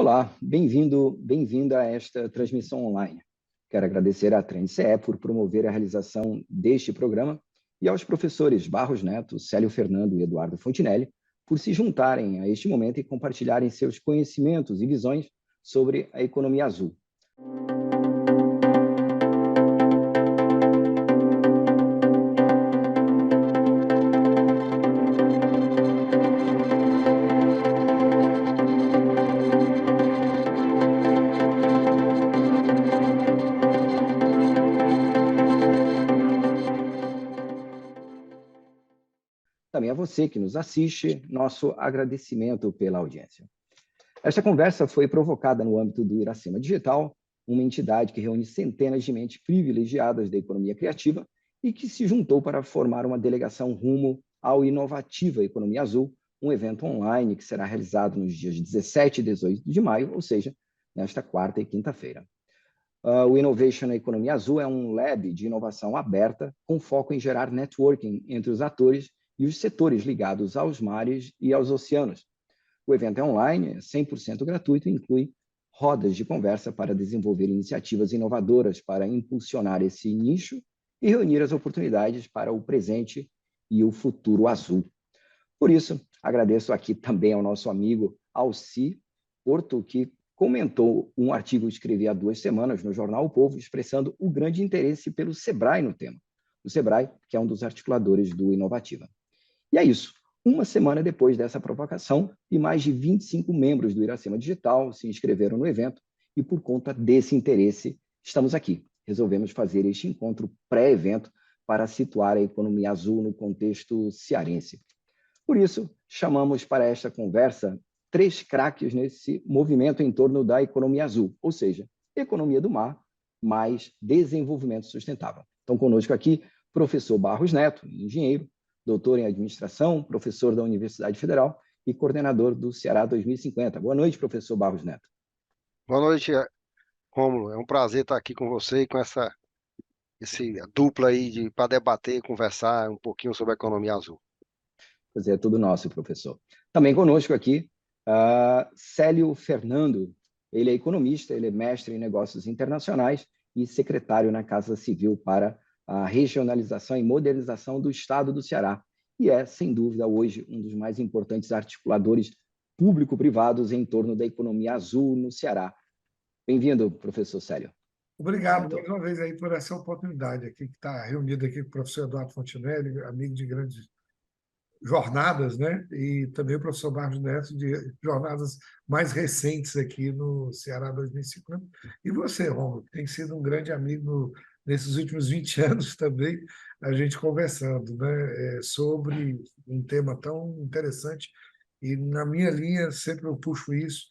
Olá, bem-vinda a esta transmissão online. Quero agradecer à TrendCE por promover a realização deste programa e aos professores Barros Neto, Célio Fernando e Eduardo Fontinelli por se juntarem a este momento e compartilharem seus conhecimentos e visões sobre a economia azul. Também a você que nos assiste, nosso agradecimento pela audiência. Esta conversa foi provocada no âmbito do Iracema Digital, uma entidade que reúne centenas de mentes privilegiadas da economia criativa e que se juntou para formar uma delegação rumo ao Inovativa Economia Azul, um evento online que será realizado nos dias 17 e 18 de maio, ou seja, nesta quarta e quinta-feira. O Innovation Economia Azul é um lab de inovação aberta com foco em gerar networking entre os atores e os setores ligados aos mares e aos oceanos. O evento é online, é 100% gratuito e inclui rodas de conversa para desenvolver iniciativas inovadoras para impulsionar esse nicho e reunir as oportunidades para o presente e o futuro azul. Por isso, agradeço aqui também ao nosso amigo Alci Porto, que comentou um artigo que escrevi há 2 semanas no jornal O Povo, expressando o grande interesse pelo Sebrae no tema. O Sebrae, que é um dos articuladores do Inovativa. E é isso. Uma semana depois dessa provocação, e mais de 25 membros do Iracema Digital se inscreveram no evento, e por conta desse interesse, estamos aqui. Resolvemos fazer este encontro pré-evento para situar a economia azul no contexto cearense. Por isso, chamamos para esta conversa 3 craques nesse movimento em torno da economia azul, ou seja, economia do mar, mais desenvolvimento sustentável. Então, conosco aqui, professor Barros Neto, engenheiro, doutor em administração, professor da Universidade Federal e coordenador do Ceará 2050. Boa noite, professor Barros Neto. Boa noite, Rômulo. É um prazer estar aqui com você e com essa dupla aí para debater e conversar um pouquinho sobre a economia azul. Pois é, tudo nosso, professor. Também conosco aqui, Célio Fernando. Ele é economista, ele é mestre em negócios internacionais e secretário na Casa Civil para a regionalização e modernização do Estado do Ceará. E é, sem dúvida, hoje um dos mais importantes articuladores público-privados em torno da economia azul no Ceará. Bem-vindo, professor Célio. Obrigado mais uma vez aí por essa oportunidade aqui, que está reunido aqui com o professor Eduardo Fontinelli, amigo de grandes jornadas, né? E também o professor Barros Neto, de jornadas mais recentes aqui no Ceará 2050. E você, Romulo, que tem sido um grande amigo nesses últimos 20 anos também, a gente conversando, né? Sobre um tema tão interessante. E na minha linha, sempre eu puxo isso,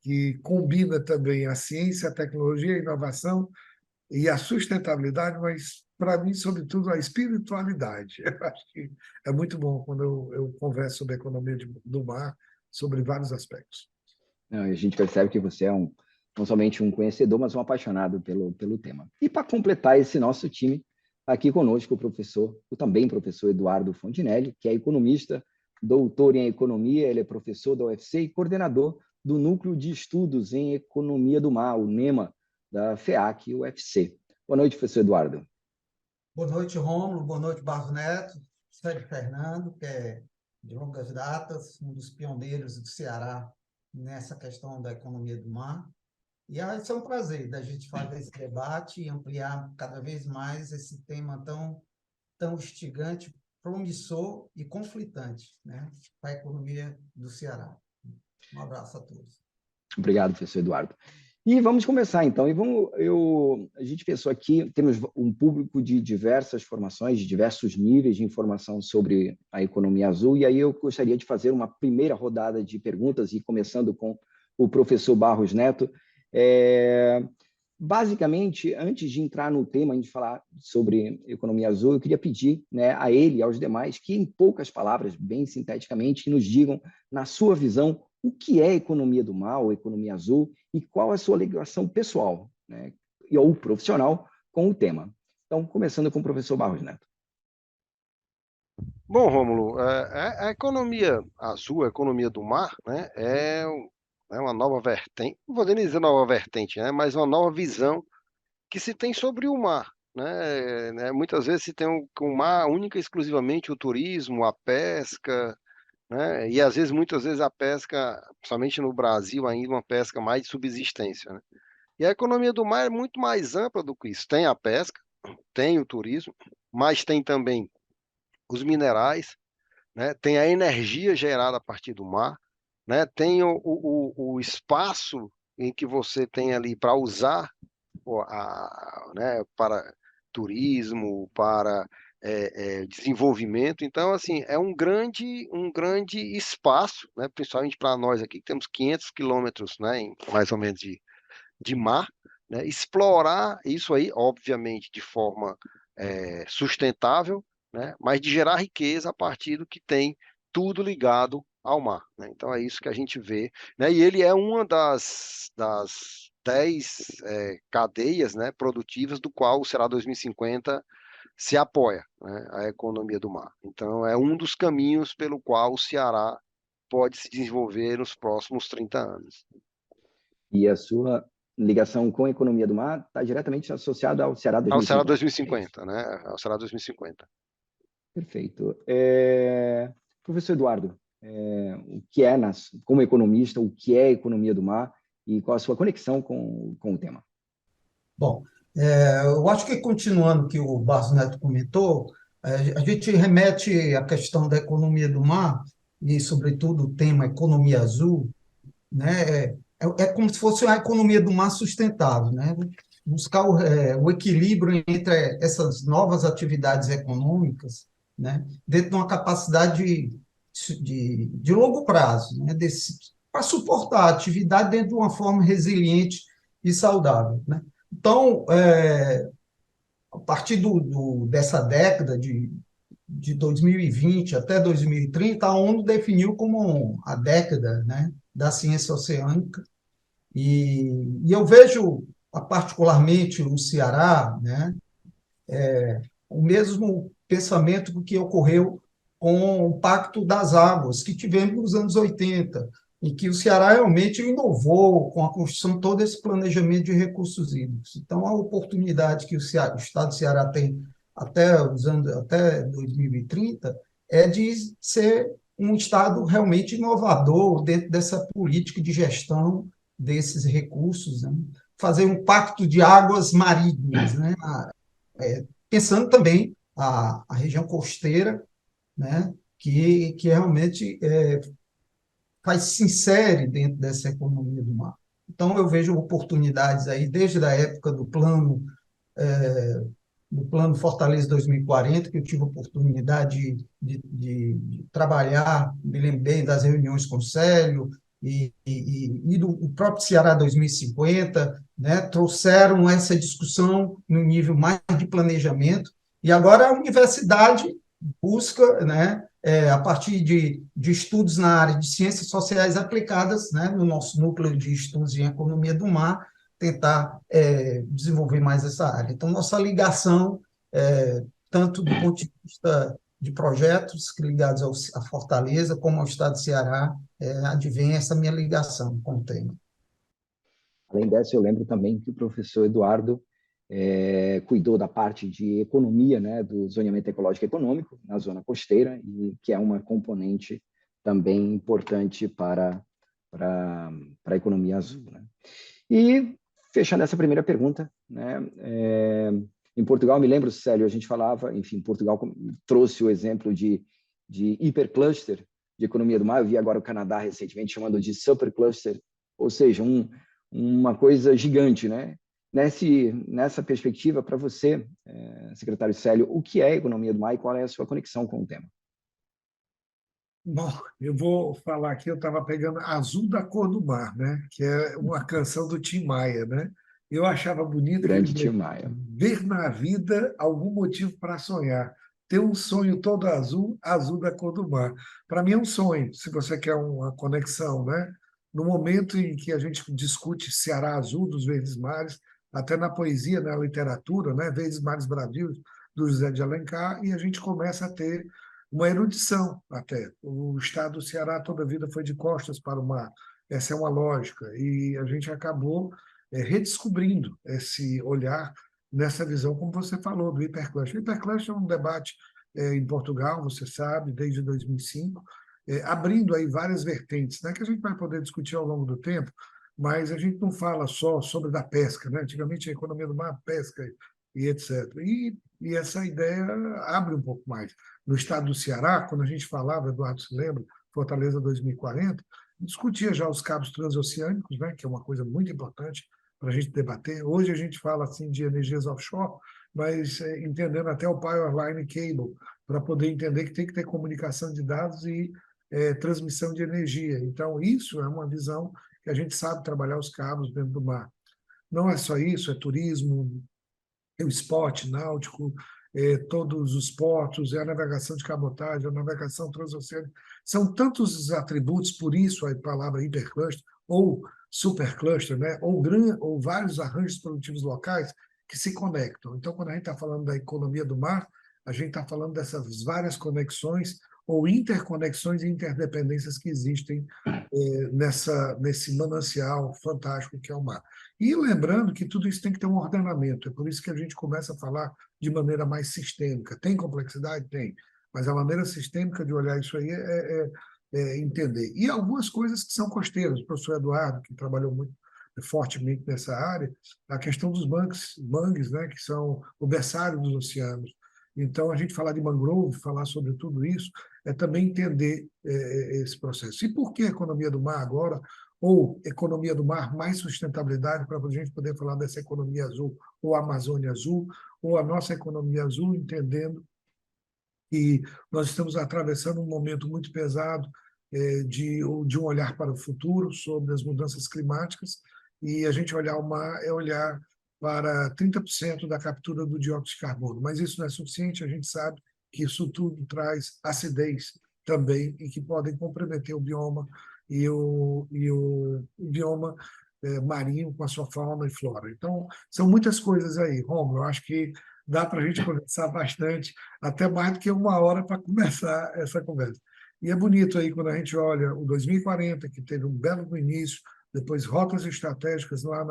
que combina também a ciência, a tecnologia, a inovação e a sustentabilidade, mas, para mim, sobretudo, a espiritualidade. Eu acho que é muito bom quando eu converso sobre a economia do mar, sobre vários aspectos. A gente percebe que você é não somente um conhecedor, mas um apaixonado pelo tema. E para completar esse nosso time, aqui conosco o também professor Eduardo Fontinelli, que é economista, doutor em economia, ele é professor da UFC e coordenador do Núcleo de Estudos em Economia do Mar, o NEMA, da FEAC e UFC. Boa noite, professor Eduardo. Boa noite, Rômulo. Boa noite, Barros Neto. Célio Fernando, que é de longas datas, um dos pioneiros do Ceará nessa questão da economia do mar. E é um prazer da gente fazer esse debate e ampliar cada vez mais esse tema tão instigante, promissor e conflitante, né, para a economia do Ceará. Um abraço a todos. Obrigado, professor Eduardo. E vamos começar, então. A gente pensou aqui, temos um público de diversas formações, de diversos níveis de informação sobre a economia azul, e aí eu gostaria de fazer uma primeira rodada de perguntas, e começando com o professor Barros Neto. Basicamente, antes de entrar no tema, de falar sobre economia azul, eu queria pedir, né, a ele e aos demais que, em poucas palavras, bem sinteticamente, nos digam, na sua visão, o que é economia do mar, ou economia azul, e qual a sua ligação pessoal, né, ou profissional com o tema. Então, começando com o professor Barros Neto. Bom, Rômulo, a economia azul, a economia do mar, né, né? Uma nova vertente, não vou nem dizer nova vertente, né? Mas uma nova visão que se tem sobre o mar, né? Muitas vezes se tem o mar única e exclusivamente o turismo, a pesca, né? E às vezes, muitas vezes a pesca, principalmente no Brasil, ainda uma pesca mais de subsistência, né? E a economia do mar é muito mais ampla do que isso. Tem a pesca, tem o turismo, mas tem também os minerais, né? Tem a energia gerada a partir do mar, né? Tem o espaço em que você tem ali para usar, né, para turismo, para desenvolvimento. Então, assim, é um grande espaço, né, principalmente para nós aqui, que temos 500 quilômetros, né, mais ou menos de mar, né, explorar isso aí, obviamente, de forma sustentável, né, mas de gerar riqueza a partir do que tem tudo ligado ao mar, né? Então é isso que a gente vê, né? E ele é uma das 10 cadeias, né, produtivas do qual o Ceará 2050 se apoia, né, a economia do mar. Então é um dos caminhos pelo qual o Ceará pode se desenvolver nos próximos 30 anos. E a sua ligação com a economia do mar está diretamente associada ao Ceará Ao Ceará 2050. 2050, né? Ao Ceará 2050. Perfeito. Professor Eduardo, o que é, como economista, o que é a economia do mar e qual a sua conexão com o tema? Bom, eu acho que continuando o que o Barros Neto comentou, a gente remete à questão da economia do mar e, sobretudo, o tema economia azul, né? É como se fosse uma economia do mar sustentável, né? Buscar o equilíbrio entre essas novas atividades econômicas, né? Dentro de uma capacidade de longo prazo, né? Para suportar a atividade dentro de uma forma resiliente e saudável, né? Então, a partir dessa década de 2020 até 2030, a ONU definiu como a década, né, da ciência oceânica, e eu vejo, particularmente no Ceará, né, o mesmo pensamento que ocorreu com o Pacto das Águas, que tivemos nos anos 80, em que o Ceará realmente inovou com a construção de todo esse planejamento de recursos hídricos. Então, a oportunidade que o Estado do Ceará tem até 2030 é de ser um Estado realmente inovador dentro dessa política de gestão desses recursos, né? Fazer um pacto de águas marítimas, né? Pensando também a região costeira, né? que realmente se insere dentro dessa economia do mar. Então, eu vejo oportunidades aí, desde a época do plano Fortaleza 2040, que eu tive a oportunidade de trabalhar, me lembrei das reuniões com o Célio, e do próprio Ceará 2050, né, trouxeram essa discussão no nível mais de planejamento, e agora a universidade busca, né, a partir de estudos na área de ciências sociais aplicadas, né, no nosso núcleo de estudos em economia do mar, tentar desenvolver mais essa área. Então, nossa ligação, tanto do ponto de vista de projetos ligados à Fortaleza, como ao Estado do Ceará, advém essa minha ligação com o tema. Além dessa, eu lembro também que o professor Eduardo cuidou da parte de economia, né, do zoneamento ecológico econômico na zona costeira, e que é uma componente também importante para a economia azul, né? E, fechando essa primeira pergunta, né, em Portugal, me lembro, Célio, a gente falava, enfim, Portugal trouxe o exemplo de hipercluster de economia do mar. Eu vi agora o Canadá recentemente chamando de supercluster, ou seja, uma coisa gigante, né? Nessa perspectiva, para você, secretário Célio, o que é a economia do mar e qual é a sua conexão com o tema? Bom, eu vou falar aqui, eu estava pegando Azul da Cor do Mar, né? Que é uma canção do Tim Maia, né? Eu achava bonito que ele Grande Tim dizia, Maia. ver na vida algum motivo para sonhar. Ter um sonho todo azul, azul da cor do mar. Para mim é um sonho, se você quer uma conexão, né? No momento em que a gente discute Ceará Azul dos Verdes Mares, até na poesia, na literatura, né? Verdes Mares Bravios, do José de Alencar, e a gente começa a ter uma erudição até. O estado do Ceará toda a vida foi de costas para o mar. essa é uma lógica, e a gente acabou redescobrindo esse olhar nessa visão, como você falou, do hipercluster. O hipercluster é um debate em Portugal, você sabe, desde 2005, abrindo aí várias vertentes, né, que a gente vai poder discutir ao longo do tempo, mas a gente não fala só sobre da pesca, né? Antigamente a economia do mar, pesca e etc. E essa ideia abre um pouco mais. No estado do Ceará, quando a gente falava, Eduardo se lembra, Fortaleza 2040, discutia já os cabos transoceânicos, né, que é uma coisa muito importante para a gente debater. Hoje a gente fala assim de energias offshore, mas entendendo até o Powerline Cable, para poder entender que tem que ter comunicação de dados e transmissão de energia. Então, isso é uma visão que a gente sabe trabalhar os cabos dentro do mar. Não é só isso, é turismo, é o esporte náutico, todos os portos, é a navegação de cabotagem, a navegação transoceânica. São tantos os atributos, por isso a palavra hipercluster ou supercluster, né? ou vários arranjos produtivos locais que se conectam. Então, quando a gente está falando da economia do mar, a gente está falando dessas várias conexões ou interconexões e interdependências que existem nesse manancial fantástico que é o mar. E lembrando que tudo isso tem que ter um ordenamento, é por isso que a gente começa a falar de maneira mais sistêmica. Tem complexidade? Tem, mas a maneira sistêmica de olhar isso aí é entender. E algumas coisas que são costeiras, o professor Eduardo, que trabalhou muito fortemente nessa área, a questão dos mangues, né, que são o berçário dos oceanos. Então, a gente falar de mangrove, falar sobre tudo isso, é também entender esse processo. E por que a economia do mar agora, ou economia do mar mais sustentabilidade, para a gente poder falar dessa economia azul, ou Amazônia Azul, ou a nossa economia azul, entendendo que nós estamos atravessando um momento muito pesado de um olhar para o futuro sobre as mudanças climáticas, e a gente olhar o mar é olhar para 30% da captura do dióxido de carbono. Mas isso não é suficiente, a gente sabe que isso tudo traz acidez também e que podem comprometer o bioma e o bioma marinho com a sua fauna e flora. Então, são muitas coisas aí, Romulo. Eu acho que dá para a gente conversar bastante, até mais do que uma hora para começar essa conversa. E é bonito aí quando a gente olha o 2040, que teve um belo início, depois rotas estratégicas lá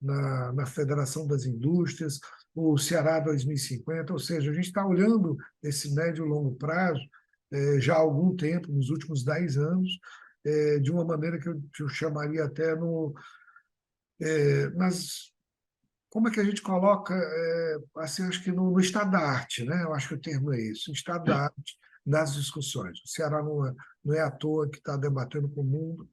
na Federação das Indústrias, o Ceará 2050, ou seja, a gente está olhando esse médio e longo prazo já há algum tempo, nos últimos 10 anos, de uma maneira que eu chamaria até como é que a gente coloca, assim, acho que no estado da arte, né? Eu acho que o termo é isso, estado da arte das discussões. O Ceará não é à toa que está debatendo com o mundo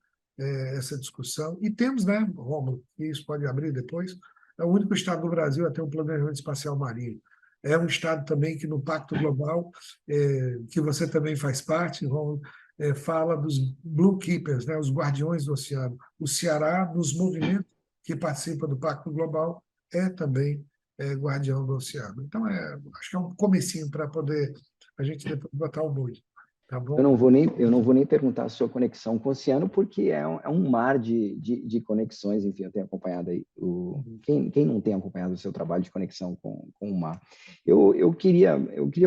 essa discussão. E temos, né, Rômulo, e isso pode abrir depois, é o único estado do Brasil a ter um planejamento espacial marinho. É um estado também que no Pacto Global, que você também faz parte, Rômulo, fala dos Blue Keepers, né, os guardiões do oceano. O Ceará, nos movimentos que participa do Pacto Global, é também guardião do oceano. Então, acho que é um comecinho para poder a gente depois botar o molho. Tá bom? Eu não vou nem perguntar a sua conexão com o oceano, porque é um mar de conexões. Enfim, eu tenho acompanhado aí. Quem não tem acompanhado o seu trabalho de conexão com o mar? Eu queria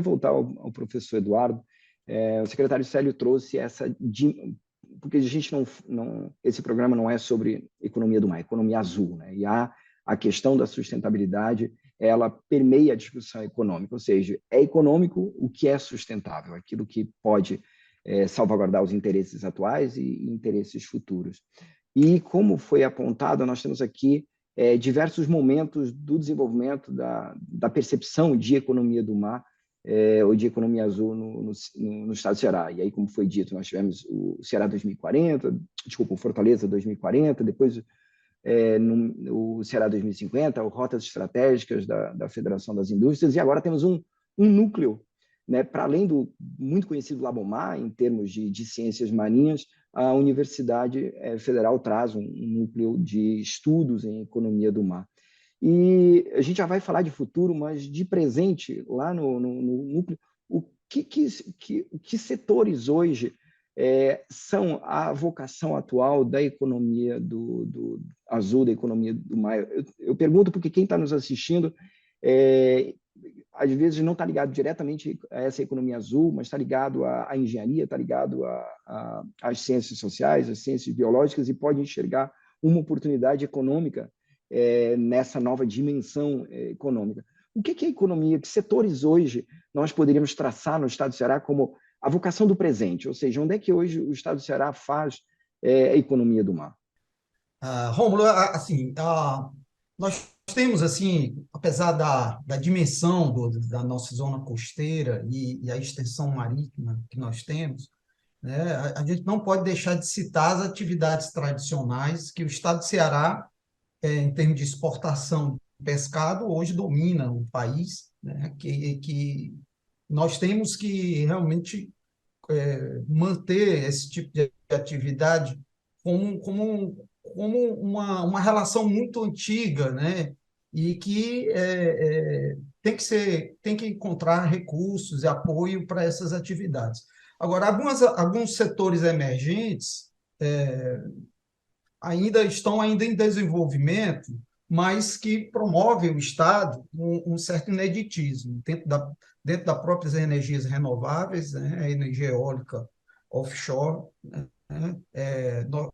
voltar ao professor Eduardo. O secretário Célio trouxe porque a gente esse programa não é sobre economia do mar, é economia azul, né? E a questão da sustentabilidade, ela permeia a discussão econômica, ou seja, é econômico o que é sustentável, aquilo que pode salvaguardar os interesses atuais e interesses futuros. E como foi apontado, nós temos aqui diversos momentos do desenvolvimento da percepção de economia do mar ou de economia azul no estado do Ceará. E aí, como foi dito, nós tivemos o Ceará 2040, o Fortaleza 2040, depois o Ceará 2050, o Rotas Estratégicas da Federação das Indústrias, e agora temos um núcleo, né, para além do muito conhecido Labomar, em termos de ciências marinhas, a Universidade Federal traz um núcleo de estudos em economia do mar. E a gente já vai falar de futuro, mas de presente, lá no núcleo, que setores hoje são a vocação atual da economia do azul, da economia do mar? Eu pergunto porque quem está nos assistindo às vezes não está ligado diretamente a essa economia azul, mas está ligado à engenharia, está ligado às ciências sociais, às ciências biológicas, e pode enxergar uma oportunidade econômica nessa nova dimensão econômica. O que é economia? Que setores hoje nós poderíamos traçar no Estado do Ceará como a vocação do presente? Ou seja, onde é que hoje o Estado do Ceará faz a economia do mar? Rômulo, assim, nós temos, assim, apesar da dimensão da nossa zona costeira e a extensão marítima que nós temos, né, a gente não pode deixar de citar as atividades tradicionais que o Estado do Ceará, em termos de exportação de pescado, hoje domina o país, né, que nós temos que realmente manter esse tipo de atividade como uma relação muito antiga, né? E que tem que encontrar recursos e apoio para essas atividades. Agora, alguns setores emergentes ainda em desenvolvimento, mas que promovem o Estado um certo ineditismo dentro das próprias energias renováveis, né? A energia eólica offshore, né?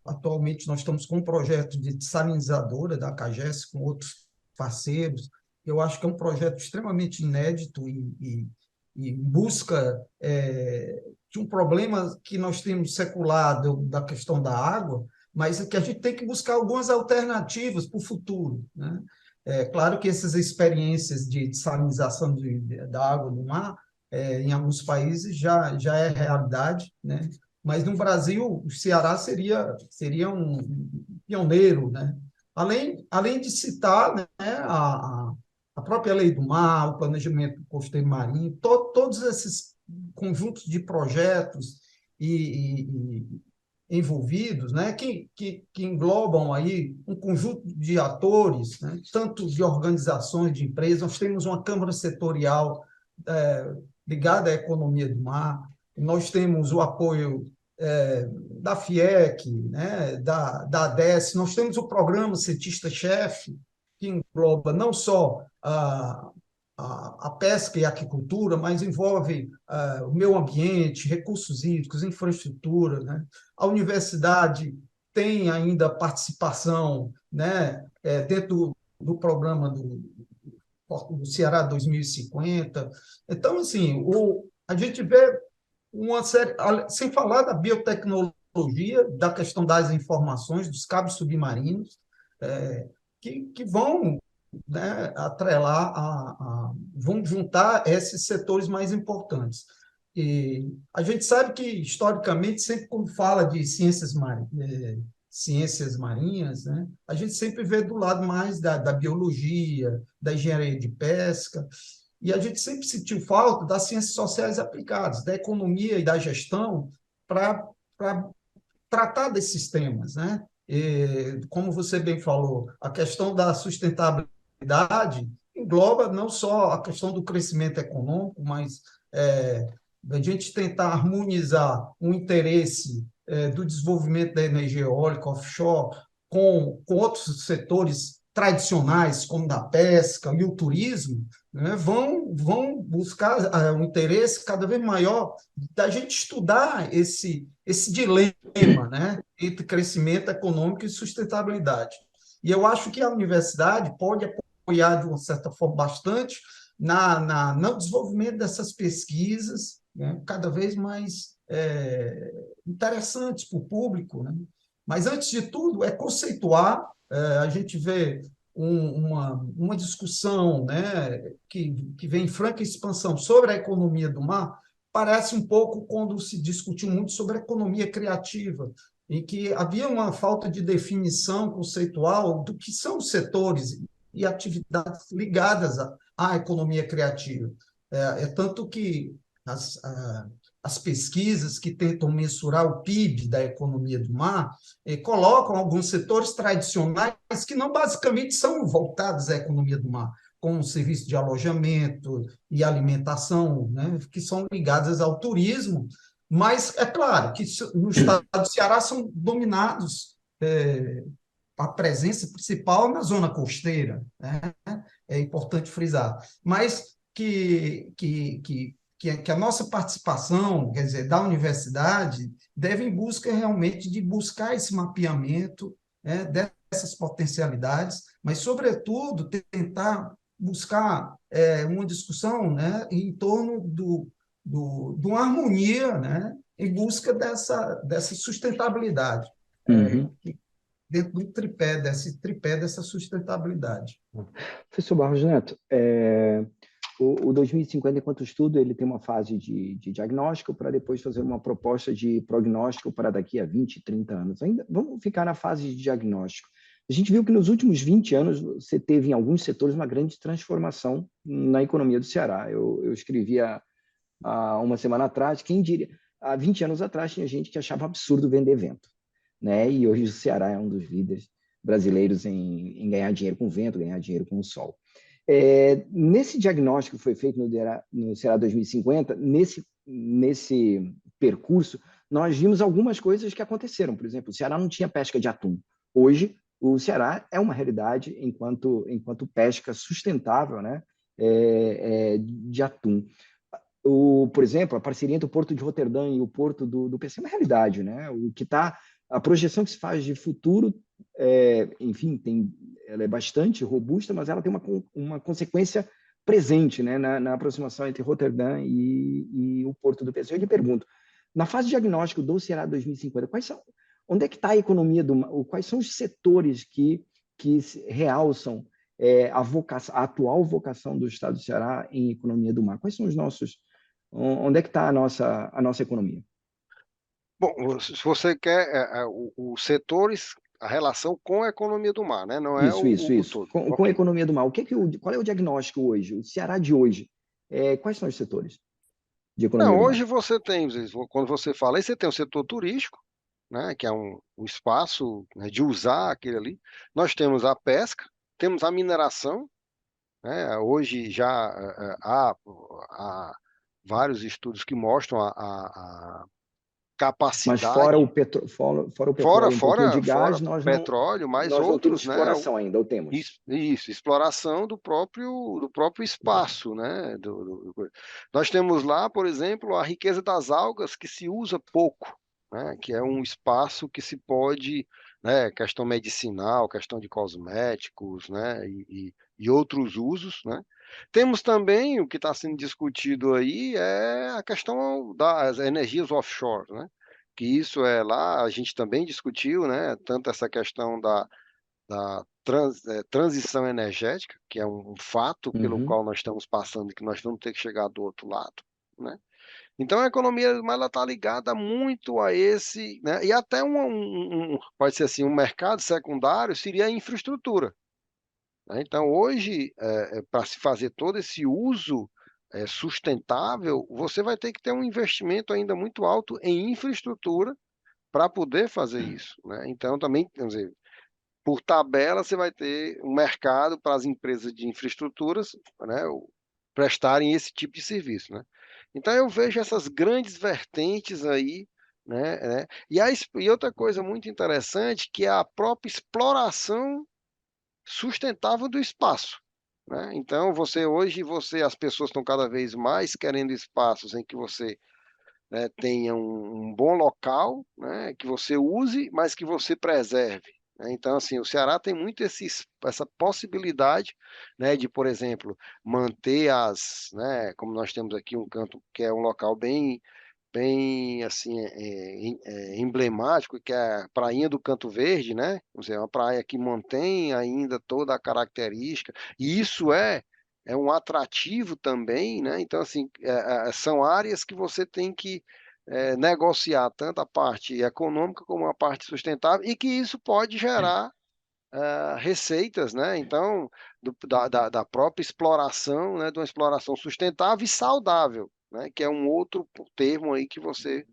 Atualmente, nós estamos com um projeto de dessalinizadora da CAGES com outros parceiros. Eu acho que é um projeto extremamente inédito e em busca de um problema que nós temos secular da questão da água, mas que a gente tem que buscar algumas alternativas para o futuro, né? É claro que essas experiências de dessalinização da água do mar, em alguns países, já é realidade, né? Mas no Brasil, o Ceará seria um pioneiro, né? Além de citar, né, a própria lei do mar, o planejamento costeiro marinho, todos esses conjuntos de projetos e envolvidos, né, que englobam aí um conjunto de atores, né, tanto de organizações de empresas. Nós temos uma Câmara Setorial ligada à economia do mar, nós temos o apoio da FIEC, né, da ADES, nós temos o programa Cientista-Chefe, que engloba não só a pesca e a aquicultura, mas envolve o meio ambiente, recursos hídricos, infraestrutura, né? A universidade tem ainda participação, né, dentro do programa do Ceará 2050. Então, assim, a gente vê uma série, sem falar da biotecnologia, da questão das informações, dos cabos submarinos, que vão, né, atrelar, vão juntar esses setores mais importantes. E a gente sabe que, historicamente, sempre quando fala de ciências marinhas, né, a gente sempre vê do lado mais da biologia, da engenharia de pesca, e a gente sempre sentiu falta das ciências sociais aplicadas, da economia e da gestão para tratar desses temas, né? E, como você bem falou, a questão da sustentabilidade engloba não só a questão do crescimento econômico, mas a gente tentar harmonizar o interesse do desenvolvimento da energia eólica offshore com outros setores tradicionais, como da pesca e o turismo, né, vão buscar um interesse cada vez maior da gente estudar esse dilema, né, entre crescimento econômico e sustentabilidade. E eu acho que a universidade pode apoiar, de uma certa forma, bastante no desenvolvimento dessas pesquisas, né, cada vez mais interessantes para o público, né? Mas, antes de tudo, é conceituar. A gente vê uma discussão, né, que vem em franca expansão sobre a economia do mar, parece um pouco quando se discutiu muito sobre a economia criativa, em que havia uma falta de definição conceitual do que são os setores e atividades ligadas à economia criativa. Tanto que as pesquisas que tentam mensurar o PIB da economia do mar colocam alguns setores tradicionais que não basicamente são voltados à economia do mar, como o serviço de alojamento e alimentação, né, que são ligadas ao turismo, mas é claro que no estado do Ceará são dominados a presença principal na zona costeira, né? É importante frisar. Mas que a nossa participação, quer dizer, da universidade, deve em busca realmente de buscar esse mapeamento, né, dessas potencialidades, mas, sobretudo, tentar buscar uma discussão, né, em torno de uma harmonia, né, em busca dessa sustentabilidade, Uhum. dentro do tripé, desse tripé dessa sustentabilidade. Professor Barros Neto, o 2050, enquanto estudo, ele tem uma fase de diagnóstico para depois fazer uma proposta de prognóstico para daqui a 20, 30 anos. Ainda vamos ficar na fase de diagnóstico. A gente viu que nos últimos 20 anos você teve em alguns setores uma grande transformação na economia do Ceará. Eu escrevi há uma semana atrás, quem diria, há 20 anos atrás tinha gente que achava absurdo vender vento, né? E hoje o Ceará é um dos líderes brasileiros em ganhar dinheiro com vento, ganhar dinheiro com o sol. Nesse diagnóstico que foi feito no Ceará 2050, nesse percurso, nós vimos algumas coisas que aconteceram. Por exemplo, o Ceará não tinha pesca de atum. Hoje, o Ceará é uma realidade enquanto pesca sustentável, né, de atum. Por exemplo, a parceria entre o Porto de Roterdã e o Porto do PC é uma realidade, né? A projeção que se faz de futuro, enfim, ela é bastante robusta, mas ela tem uma consequência presente, né, na aproximação entre Roterdã e o Porto do PC. Eu lhe pergunto, na fase de diagnóstico do Ceará 2050, onde é que está a economia quais são os setores que realçam a atual vocação do Estado do Ceará em economia do mar? Quais são onde é que está a nossa economia? Bom, se você quer os setores, a relação com a economia do mar, né? Não é Isso. o todo. Com a economia do mar, qual é o diagnóstico hoje? O Ceará de hoje, quais são os setores de economia Não, do mar? hoje você tem, quando você fala aí, você tem o setor turístico, né? Que é um espaço, né, de usar aquele ali. Nós temos a pesca, temos a mineração, né? Hoje já há vários estudos que mostram a Mas fora capacidade. o petróleo e um pouquinho de Fora gás, nós petróleo, mas não temos outros, né? exploração ainda, ou temos? Isso, exploração do próprio espaço, né? Nós temos lá, por exemplo, a riqueza das algas que se usa pouco, né? Que é um espaço que se pode, né? Questão medicinal, questão de cosméticos, né? E outros usos, né? Temos também o que está sendo discutido aí é a questão das energias offshore, né? Que isso é lá, a gente também discutiu, né? Tanto essa questão da transição energética, que é um fato pelo Uhum. qual nós estamos passando e que nós vamos ter que chegar do outro lado, né? Então a economia ela está ligada muito a esse, né? E até pode ser assim, um mercado secundário seria a infraestrutura, né? Então hoje, para se fazer todo esse uso sustentável, você vai ter que ter um investimento ainda muito alto em infraestrutura para poder fazer isso, né? Então também, quer dizer, por tabela, você vai ter um mercado para as empresas de infraestruturas, né, prestarem esse tipo de serviço, né? Então eu vejo essas grandes vertentes aí, né? E outra coisa muito interessante que é a própria exploração sustentável do espaço, né? Então as pessoas estão cada vez mais querendo espaços em que você, né, tenha um bom local, né, que você use, mas que você preserve, né? Então, assim, o Ceará tem muito essa possibilidade, né, de, por exemplo, manter né, como nós temos aqui um canto que é um local bem assim, emblemático, que é a Prainha do Canto Verde, né? Ou seja, é uma praia que mantém ainda toda a característica, e isso é um atrativo também, né? Então, assim, são áreas que você tem que negociar tanto a parte econômica como a parte sustentável, e que isso pode gerar receitas, né? Então, da própria exploração, né? De uma exploração sustentável e saudável, né? Que é um outro termo aí que você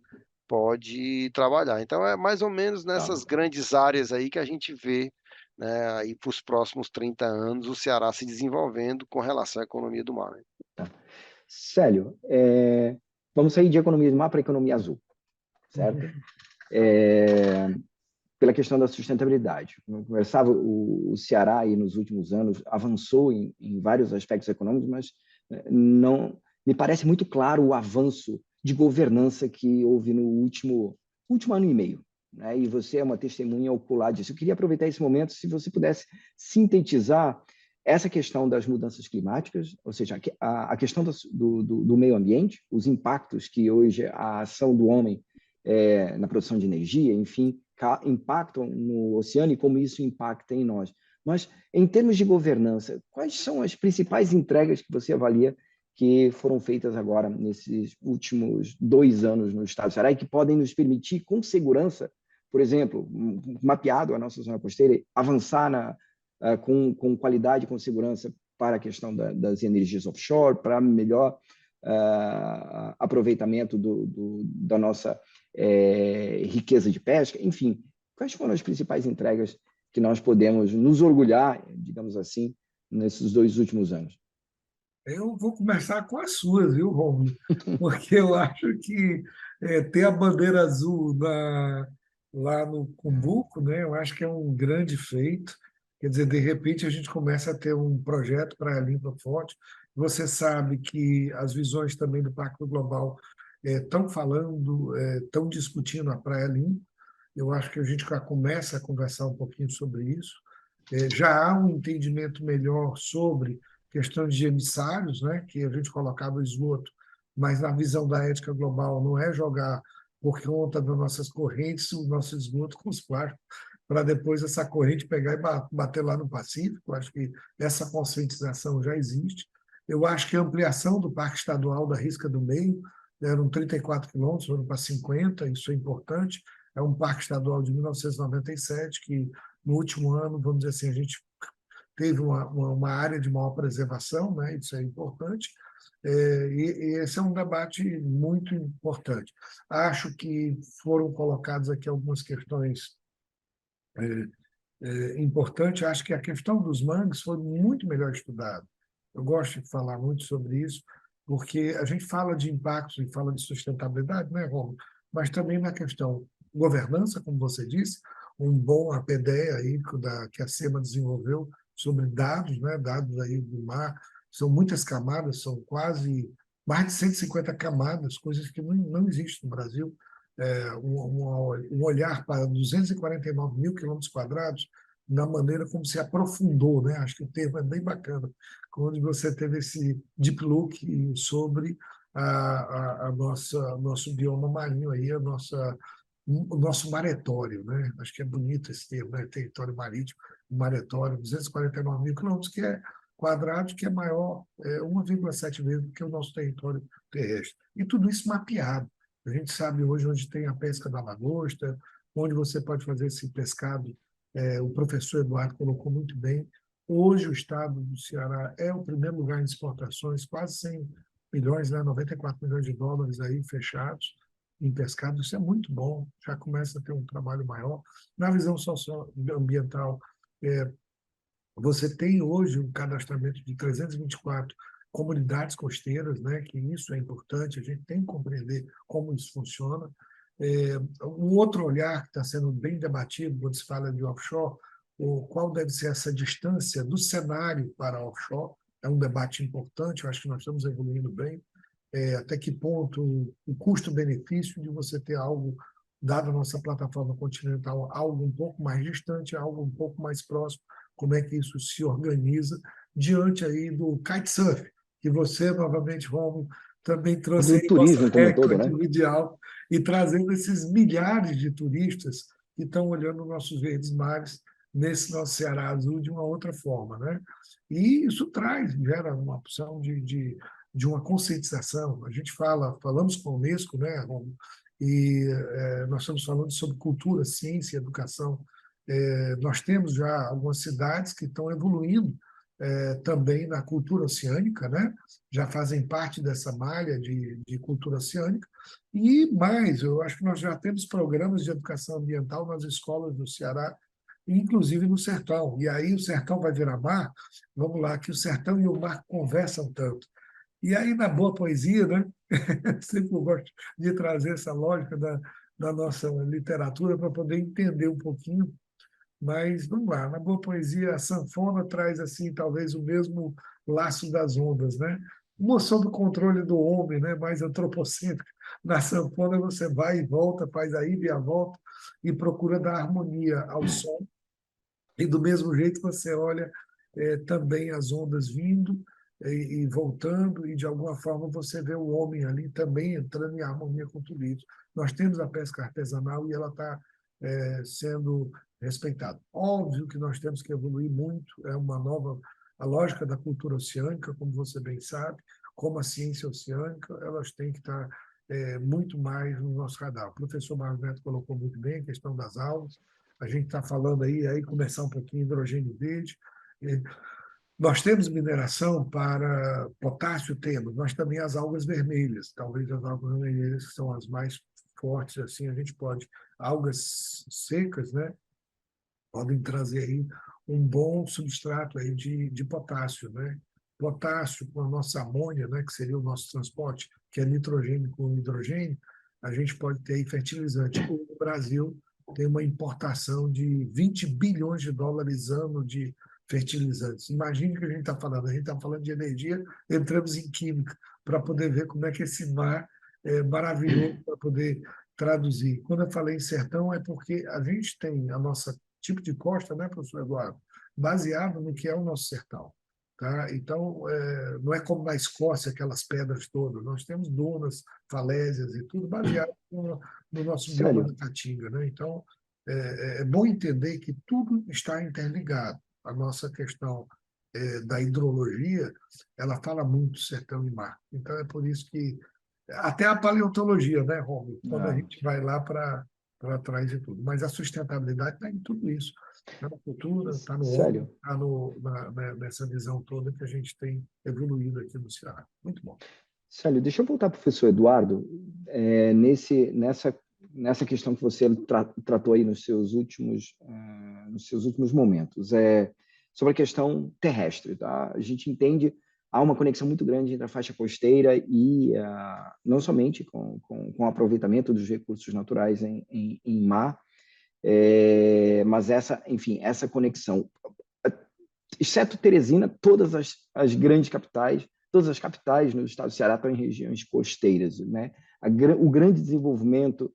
pode trabalhar. Então, é mais ou menos Tá. nessas grandes áreas aí que a gente vê, né, aí para os próximos 30 anos o Ceará se desenvolvendo com relação à economia do mar, né? Célio, vamos sair de economia do mar para economia azul, certo? Pela questão da sustentabilidade. Eu conversava, o Ceará, aí, nos últimos anos, avançou em vários aspectos econômicos, mas não me parece muito claro o avanço de governança que houve no último ano e meio, né? E você é uma testemunha ocular disso. Eu queria aproveitar esse momento, se você pudesse sintetizar essa questão das mudanças climáticas, ou seja, a questão do meio ambiente, os impactos que hoje a ação do homem na produção de energia, enfim, impactam no oceano e como isso impacta em nós. Mas, em termos de governança, quais são as principais entregas que você avalia que foram feitas agora, nesses últimos 2 anos no Estado do Ceará, e que podem nos permitir, com segurança, por exemplo, mapeado a nossa zona costeira, avançar com qualidade e com segurança para a questão das energias offshore, para melhor aproveitamento da nossa riqueza de pesca, enfim. Quais foram as principais entregas que nós podemos nos orgulhar, digamos assim, nesses 2 últimos anos? Eu vou começar com as suas, viu, Romulo? Porque eu acho que ter a bandeira azul lá no Cumbuco, né, eu acho que é um grande feito. Quer dizer, de repente a gente começa a ter um projeto para a Limpa Forte. Você sabe que as visões também do Pacto Global estão falando, estão discutindo a Praia Limpa. Eu acho que a gente já começa a conversar um pouquinho sobre isso. Já há um entendimento melhor sobre questões de emissários, né, que a gente colocava o esgoto, mas na visão da ética global não é jogar por conta das nossas correntes o nosso esgoto com os plásticos, para depois essa corrente pegar e bater lá no Pacífico. Eu acho que essa conscientização já existe. Eu acho que a ampliação do Parque Estadual da Risca do Meio, eram 34 quilômetros, foram para 50, isso é importante. É um parque estadual de 1997, que no último ano, vamos dizer assim, a gente teve uma área de maior preservação, né? Isso é importante, e esse é um debate muito importante. Acho que foram colocadas aqui algumas questões importantes. Acho que a questão dos mangues foi muito melhor estudada. Eu gosto de falar muito sobre isso, porque a gente fala de impactos e fala de sustentabilidade, né, Romulo? Mas também na questão governança, como você disse, um bom APDE aí que a SEMA desenvolveu sobre dados, né, dados aí do mar. São muitas camadas, são quase mais de 150 camadas, coisas que não existem no Brasil. Um olhar para 249 mil quilômetros quadrados, na maneira como se aprofundou, né? Acho que o termo é bem bacana, quando você teve esse deep look sobre nosso bioma marinho aí, o nosso maretório, né? Acho que é bonito esse termo, né? Território marítimo, maretório, 249 mil quilômetros, que é quadrado, que é maior, 1,7 vezes do que o nosso território terrestre. E tudo isso mapeado. A gente sabe hoje onde tem a pesca da lagosta, onde você pode fazer esse pescado. O professor Eduardo colocou muito bem. Hoje o estado do Ceará é o primeiro lugar em exportações, quase 100 milhões, né? 94 milhões de dólares aí fechados em pescado. Isso é muito bom, já começa a ter um trabalho maior. Na visão socioambiental, você tem hoje um cadastramento de 324 comunidades costeiras, né, que isso é importante, a gente tem que compreender como isso funciona. Um outro olhar que está sendo bem debatido quando se fala de offshore, qual deve ser essa distância do cenário para offshore, é um debate importante, eu acho que nós estamos evoluindo bem. Até que ponto o custo-benefício de você ter algo, dado a nossa plataforma continental, algo um pouco mais distante, algo um pouco mais próximo, como é que isso se organiza diante aí do kitesurf, que você, novamente, Romulo, também trouxe Do aí nosso turismo como um todo, recorde né? mundial e trazendo esses milhares de turistas que estão olhando nossos verdes mares nesse nosso Ceará azul de uma outra forma, né? E isso gera uma opção de uma conscientização. A gente falamos com a Unesco, né, Romulo? E nós estamos falando sobre cultura, ciência e educação. Nós temos já algumas cidades que estão evoluindo também na cultura oceânica, né? Já fazem parte dessa malha de cultura oceânica. E mais, eu acho que nós já temos programas de educação ambiental nas escolas do Ceará, inclusive no sertão. E aí o sertão vai virar mar, vamos lá, que o sertão e o mar conversam tanto. E aí, na boa poesia, né? Sempre eu gosto de trazer essa lógica da nossa literatura para poder entender um pouquinho. Mas vamos lá, na boa poesia, a sanfona traz assim talvez o mesmo laço das ondas, né? uma sob o controle do homem, né, mais antropocêntrica. Na sanfona você vai e volta, faz a ida e a volta, e procura dar harmonia ao som. E do mesmo jeito você olha também as ondas vindo e voltando, e de alguma forma você vê o homem ali também entrando em harmonia com tudo isso. Nós temos a pesca artesanal e ela está sendo respeitada. Óbvio que nós temos que evoluir muito, é uma nova, a lógica da cultura oceânica, como você bem sabe, como a ciência oceânica, elas têm que estar muito mais no nosso radar. O professor Marcos Neto colocou muito bem a questão das aulas, a gente está falando aí começar um pouquinho de hidrogênio verde. Nós temos mineração para potássio, temos, mas também as algas vermelhas, talvez as algas vermelhas que são as mais fortes, assim, a gente pode, algas secas, né, podem trazer aí um bom substrato aí de potássio, né? Potássio com a nossa amônia, né, que seria o nosso transporte, que é nitrogênio com hidrogênio, a gente pode ter aí fertilizante. O Brasil tem uma importação de 20 bilhões de dólares ano de fertilizantes. Imagine o que a gente está falando. A gente está falando de energia, entramos em química, para poder ver como é que esse mar é maravilhoso para poder traduzir. Quando eu falei em sertão, é porque a gente tem a nossa tipo de costa, né, professor Eduardo, baseado no que é o nosso sertão. Tá? Então, não é como na Escócia, aquelas pedras todas. Nós temos dunas, falésias e tudo baseado no nosso bioma da Caatinga. Né? Então, é bom entender que tudo está interligado. A nossa questão da hidrologia, ela fala muito sertão e mar. Então, é por isso que até a paleontologia, né, Romulo? Quando a gente vai lá para trás de tudo. Mas a sustentabilidade está em tudo isso. Está na cultura, está no homem, está nessa visão toda que a gente tem evoluído aqui no Ceará. Muito bom. Célio, deixa eu voltar para o professor Eduardo, nessa questão que você tratou aí nos seus últimos momentos, sobre a questão terrestre. Tá? A gente entende, há uma conexão muito grande entre a faixa costeira e não somente com o aproveitamento dos recursos naturais em mar, mas essa conexão, exceto Teresina, todas as grandes capitais, todas as capitais no estado do Ceará estão em regiões costeiras, né? O grande desenvolvimento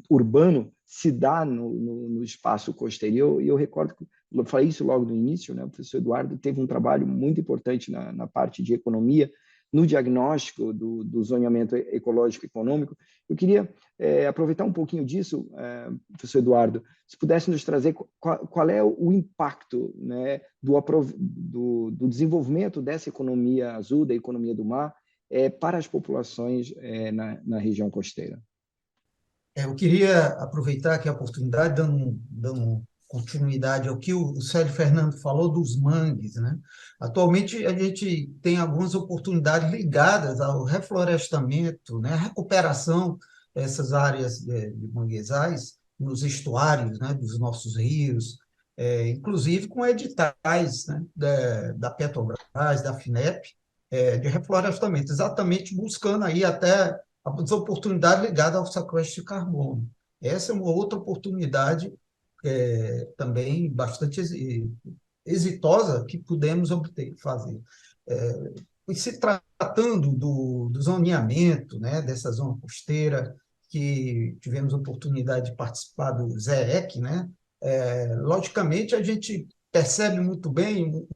urbano se dá no espaço costeiro. E eu recordo que eu falei isso logo no início, né? O professor Eduardo teve um trabalho muito importante na parte de economia, no diagnóstico do zoneamento ecológico e econômico. Eu queria aproveitar um pouquinho disso, professor Eduardo, se pudesse nos trazer qual é o impacto, né, do desenvolvimento dessa economia azul, da economia do mar, para as populações na região costeira. Eu queria aproveitar aqui a oportunidade, dando continuidade ao que o Célio Fernando falou dos mangues, né? Atualmente, a gente tem algumas oportunidades ligadas ao reflorestamento, né? A recuperação dessas áreas de manguezais nos estuários, né? Dos nossos rios, inclusive com editais, né? da Petrobras, da FINEP, de reflorestamento, exatamente buscando aí até as oportunidades ligadas ao sequestro de carbono. Essa é uma outra oportunidade também bastante exitosa que pudemos fazer. E se tratando do zoneamento, né, dessa zona costeira, que tivemos a oportunidade de participar do ZEEC, né, logicamente a gente percebe muito bem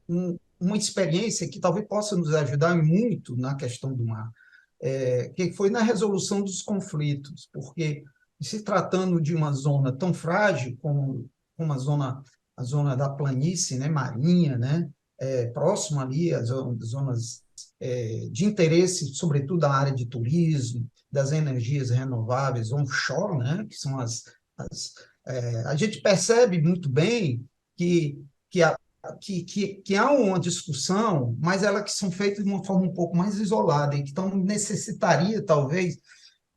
uma experiência que talvez possa nos ajudar muito na questão do mar, que foi na resolução dos conflitos, porque se tratando de uma zona tão frágil como a zona da planície, né, marinha, né, próximo ali às zonas de interesse, sobretudo da área de turismo, das energias renováveis onshore, né, que são a gente percebe muito bem que há uma discussão, mas elas que são feitas de uma forma um pouco mais isolada, e que então necessitaria, talvez,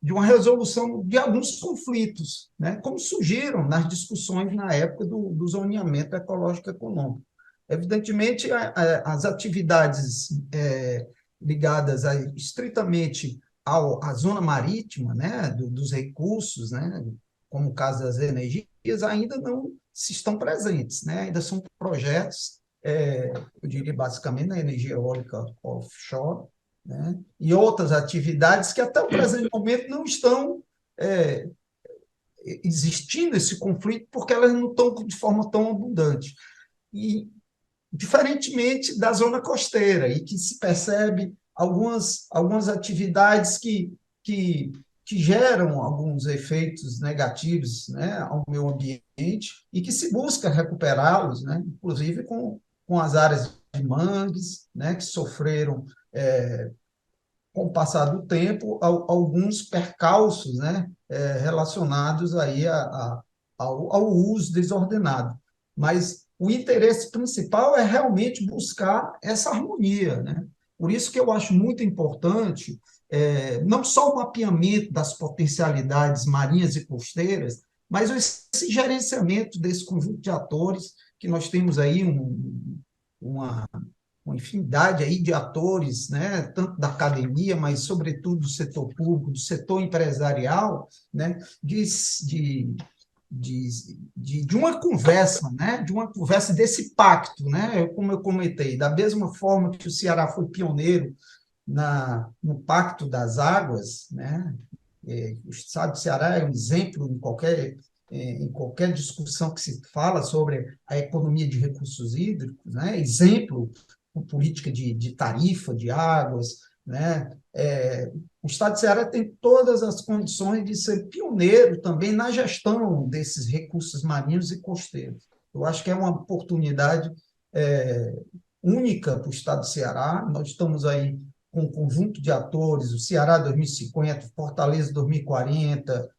de uma resolução de alguns conflitos, né, como surgiram nas discussões na época do zoneamento ecológico econômico. Evidentemente, as atividades ligadas estritamente à zona marítima, né, dos recursos, né, como o caso das energias, ainda não se estão presentes, né, ainda são projetos eu diria basicamente na energia eólica offshore, né? E outras atividades que até o presente momento não estão existindo esse conflito porque elas não estão de forma tão abundante. E, diferentemente da zona costeira, e que se percebe algumas atividades que geram alguns efeitos negativos, né, ao meio ambiente e que se busca recuperá-los, né, inclusive com as áreas de mangues, né, que sofreram, com o passar do tempo, alguns percalços, né, relacionados aí ao uso desordenado. Mas o interesse principal é realmente buscar essa harmonia, né? Por isso que eu acho muito importante não só o mapeamento das potencialidades marinhas e costeiras, mas esse gerenciamento desse conjunto de atores que nós temos aí uma infinidade aí de atores, né, tanto da academia, mas sobretudo do setor público, do setor empresarial, né, de uma conversa, né, de uma conversa desse pacto, né, como eu comentei, da mesma forma que o Ceará foi pioneiro no Pacto das Águas, né, o Estado do Ceará é um exemplo em qualquer discussão que se fala sobre a economia de recursos hídricos, né? Exemplo com política de tarifa de águas, né? O Estado de Ceará tem todas as condições de ser pioneiro também na gestão desses recursos marinhos e costeiros. Eu acho que é uma oportunidade única para o Estado do Ceará. Nós estamos aí com um conjunto de atores, o Ceará 2050, Fortaleza 2040,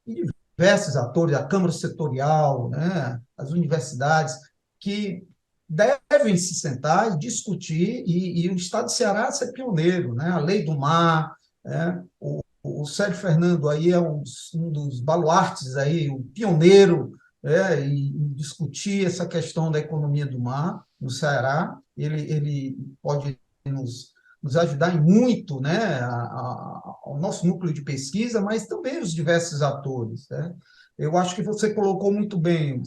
e diversos atores, a Câmara Setorial, né, as universidades, que devem se sentar e discutir, e o Estado do Ceará ser pioneiro, né, a Lei do Mar, né, o Sérgio Fernando aí é um dos baluartes, aí, um pioneiro, em discutir essa questão da economia do mar no Ceará. Ele pode nos ajudar em muito, né, ao nosso núcleo de pesquisa, mas também os diversos atores, né? Eu acho que você colocou muito bem,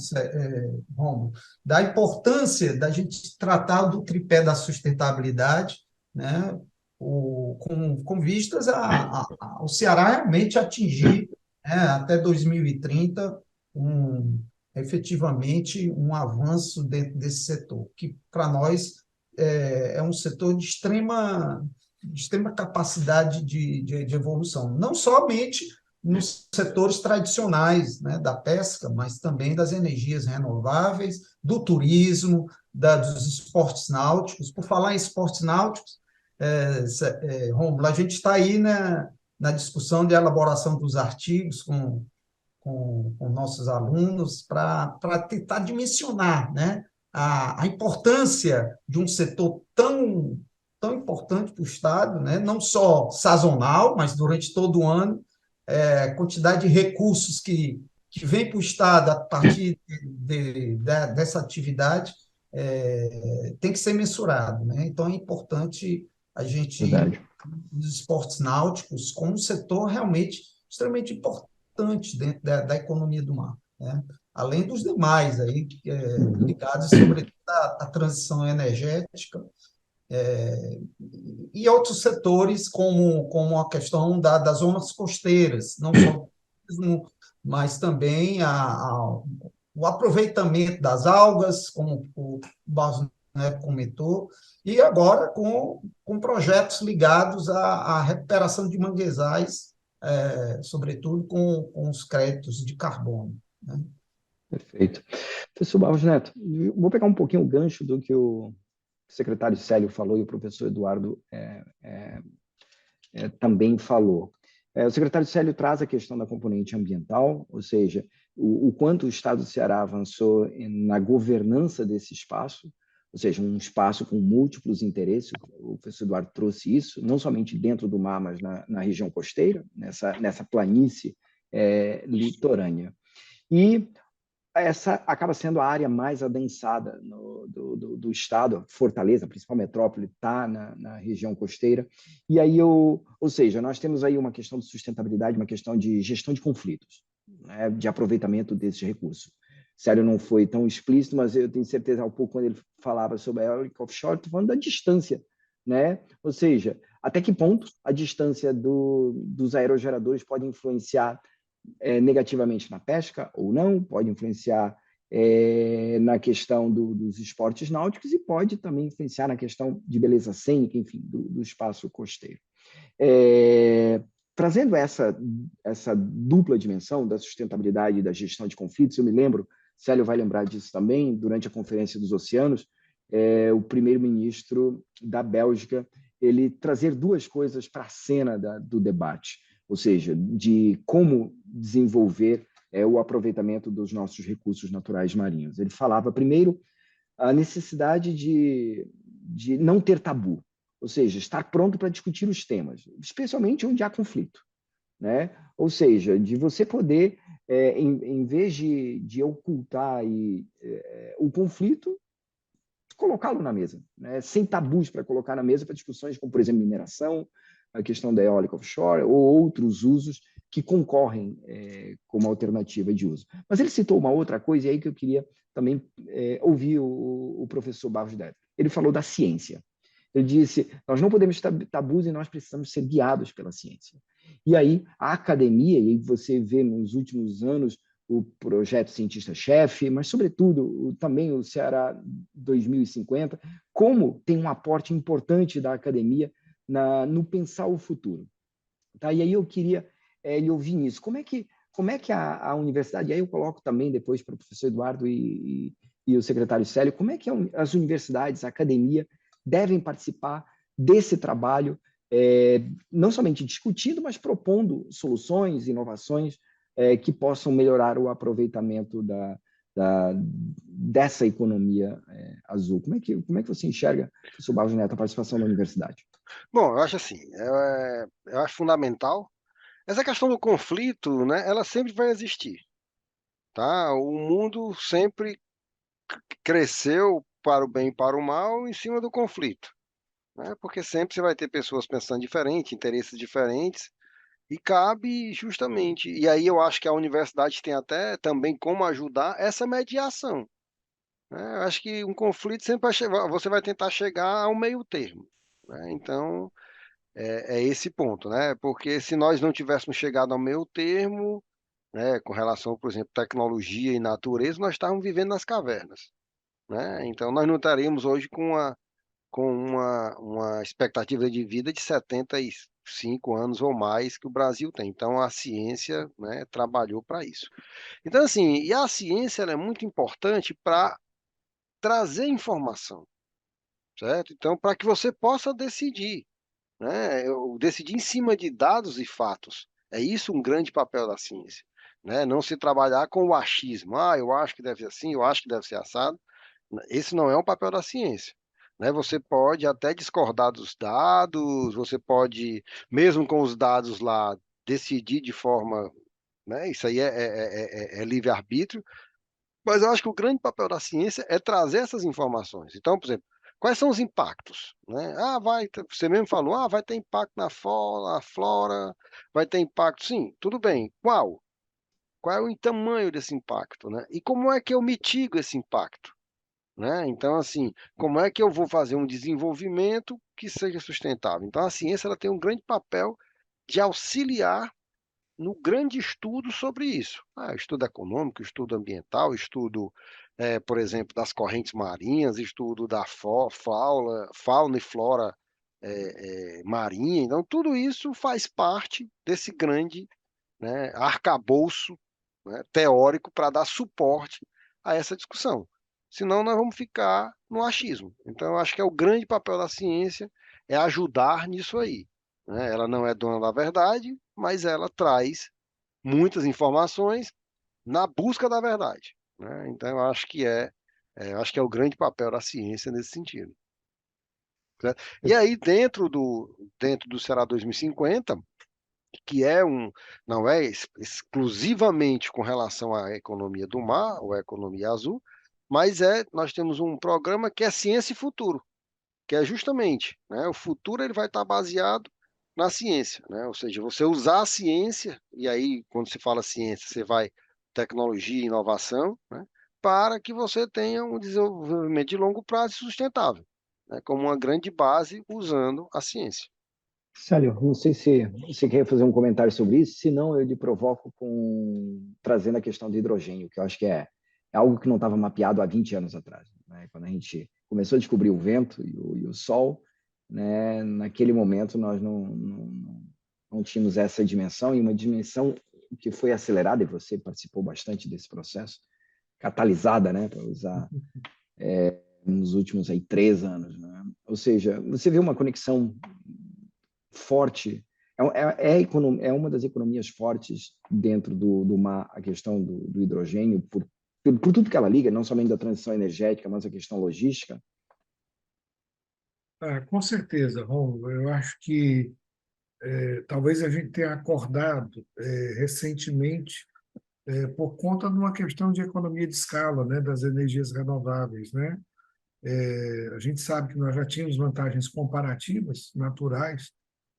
Romulo, da importância da gente tratar do tripé da sustentabilidade, né, com vistas ao Ceará realmente atingir, né, até 2030 efetivamente um avanço dentro desse setor, que para nós é um setor de extrema capacidade de evolução, não somente nos setores tradicionais, né, da pesca, mas também das energias renováveis, do turismo, dos esportes náuticos. Por falar em esportes náuticos, Rômulo, a gente está aí na discussão de elaboração dos artigos com nossos alunos para tentar dimensionar, né, a importância de um setor tão importante para o Estado, né, não só sazonal, mas durante todo o ano, a quantidade de recursos que vem para o Estado a partir dessa atividade tem que ser mensurado, né? Então, é importante a gente, Verdade. os esportes náuticos, como um setor realmente extremamente importante dentro da economia do mar, né? Além dos demais aí, ligados, sobretudo, à transição energética, e outros setores, como a questão das zonas costeiras, não só o turismo, mas também o aproveitamento das algas, como o Barros Neto comentou, e agora com projetos ligados à recuperação de manguezais, sobretudo com os créditos de carbono, né? Perfeito. Professor Barros Neto, vou pegar um pouquinho o gancho do que o secretário Célio falou e o professor Eduardo também falou. O secretário Célio traz a questão da componente ambiental, ou seja, o quanto o Estado do Ceará avançou na governança desse espaço, ou seja, um espaço com múltiplos interesses. O professor Eduardo trouxe isso, não somente dentro do mar, mas na região costeira, nessa planície litorânea. E essa acaba sendo a área mais adensada do estado. Fortaleza, a principal metrópole, está na região costeira. E aí, ou seja, nós temos aí uma questão de sustentabilidade, uma questão de gestão de conflitos, né, de aproveitamento desses recursos. Célio não foi tão explícito, mas eu tenho certeza, há pouco, quando ele falava sobre a eólica offshore, estou falando da distância, né? Ou seja, até que ponto a distância dos aerogeradores pode influenciar negativamente na pesca ou não, pode influenciar na questão dos esportes náuticos e pode também influenciar na questão de beleza cênica, enfim, do espaço costeiro. Trazendo essa dupla dimensão da sustentabilidade e da gestão de conflitos, eu me lembro, Célio vai lembrar disso também, durante a Conferência dos Oceanos, o primeiro-ministro da Bélgica, ele trazer duas coisas para a cena do debate, ou seja, de como desenvolver o aproveitamento dos nossos recursos naturais marinhos. Ele falava, primeiro, a necessidade de não ter tabu, ou seja, estar pronto para discutir os temas, especialmente onde há conflito, né? Ou seja, de você poder, em vez de ocultar o conflito, colocá-lo na mesa, né? Sem tabus para colocar na mesa para discussões como, por exemplo, mineração, a questão da eólica offshore ou outros usos que concorrem como alternativa de uso. Mas ele citou uma outra coisa, e aí que eu queria também ouvir o professor Barros Neto. Ele falou da ciência. Ele disse, nós não podemos ter tabus e nós precisamos ser guiados pela ciência. E aí a academia, e aí você vê nos últimos anos o projeto Cientista-Chefe, mas, sobretudo, também o Ceará 2050, como tem um aporte importante da academia no pensar o futuro. Tá? E aí eu queria lhe ouvir nisso. Como é que a universidade, e aí eu coloco também depois para o professor Eduardo e o secretário Célio, como é que as universidades, a academia, devem participar desse trabalho, não somente discutindo, mas propondo soluções, inovações que possam melhorar o aproveitamento dessa economia azul. Como é que você enxerga, professor Barros Neto, a participação da universidade? Bom, eu acho assim, eu acho fundamental. Essa questão do conflito, né, ela sempre vai existir, tá? O mundo sempre cresceu para o bem e para o mal em cima do conflito, né? Porque sempre você vai ter pessoas pensando diferente, interesses diferentes, e cabe justamente. E aí eu acho que a universidade tem até também como ajudar essa mediação, né? Eu acho que um conflito sempre você vai tentar chegar ao meio termo, né? Então, é esse ponto, né? Porque se nós não tivéssemos chegado ao meio termo, né, com relação, por exemplo, tecnologia e natureza, nós estávamos vivendo nas cavernas, né? Então, nós não estaríamos hoje com uma expectativa de vida de 75 anos ou mais que o Brasil tem. Então, a ciência, né, trabalhou para isso. Então, assim, e a ciência ela é muito importante para trazer informação, certo? Então, para que você possa decidir, né? Decidir em cima de dados e fatos. É isso um grande papel da ciência, né? Não se trabalhar com o achismo. Ah, eu acho que deve ser assim, eu acho que deve ser assado. Esse não é um papel da ciência, né? Você pode até discordar dos dados, você pode, mesmo com os dados lá, decidir de forma, né? Isso aí é livre-arbítrio, mas eu acho que o grande papel da ciência é trazer essas informações. Então, por exemplo, quais são os impactos, né? Você mesmo falou, vai ter impacto na flora, vai ter impacto. Sim, tudo bem. Qual? Qual é o tamanho desse impacto, né? E como é que eu mitigo esse impacto, né? Então, assim, como é que eu vou fazer um desenvolvimento que seja sustentável? Então, a ciência ela tem um grande papel de auxiliar no grande estudo sobre isso. Estudo econômico, estudo ambiental, estudo, por exemplo, das correntes marinhas, estudo da fauna e flora marinha. Então, tudo isso faz parte desse grande, né, arcabouço, né, teórico para dar suporte a essa discussão. Senão, nós vamos ficar no achismo. Então, eu acho que o grande papel da ciência é ajudar nisso aí, né? Ela não é dona da verdade, mas ela traz muitas informações na busca da verdade, né? Então, eu acho que é o grande papel da ciência nesse sentido, certo? E aí, dentro do Ceará 2050, que não é exclusivamente com relação à economia do mar, ou à economia azul, mas nós temos um programa que é Ciência e Futuro, que é justamente, né, o futuro ele vai estar baseado na ciência, né? Ou seja, você usar a ciência, e aí, quando se fala ciência, você vai tecnologia e inovação, né? para que você tenha um desenvolvimento de longo prazo e sustentável, né, como uma grande base usando a ciência. Célio, não sei se você quer fazer um comentário sobre isso, se não, eu lhe provoco trazendo a questão do hidrogênio, que eu acho que é algo que não estava mapeado há 20 anos atrás, né? Quando a gente começou a descobrir o vento e o sol, né? Naquele momento nós não tínhamos essa dimensão, e uma dimensão que foi acelerada, e você participou bastante desse processo, catalisada, né? Para usar nos últimos 3 anos, né? Ou seja, você vê uma conexão forte, é uma das economias fortes dentro do mar, a questão do hidrogênio, por tudo que ela liga, não somente da transição energética, mas a questão logística. Com certeza, Romulo. Eu acho que talvez a gente tenha acordado recentemente por conta de uma questão de economia de escala, né, das energias renováveis, né? A gente sabe que nós já tínhamos vantagens comparativas naturais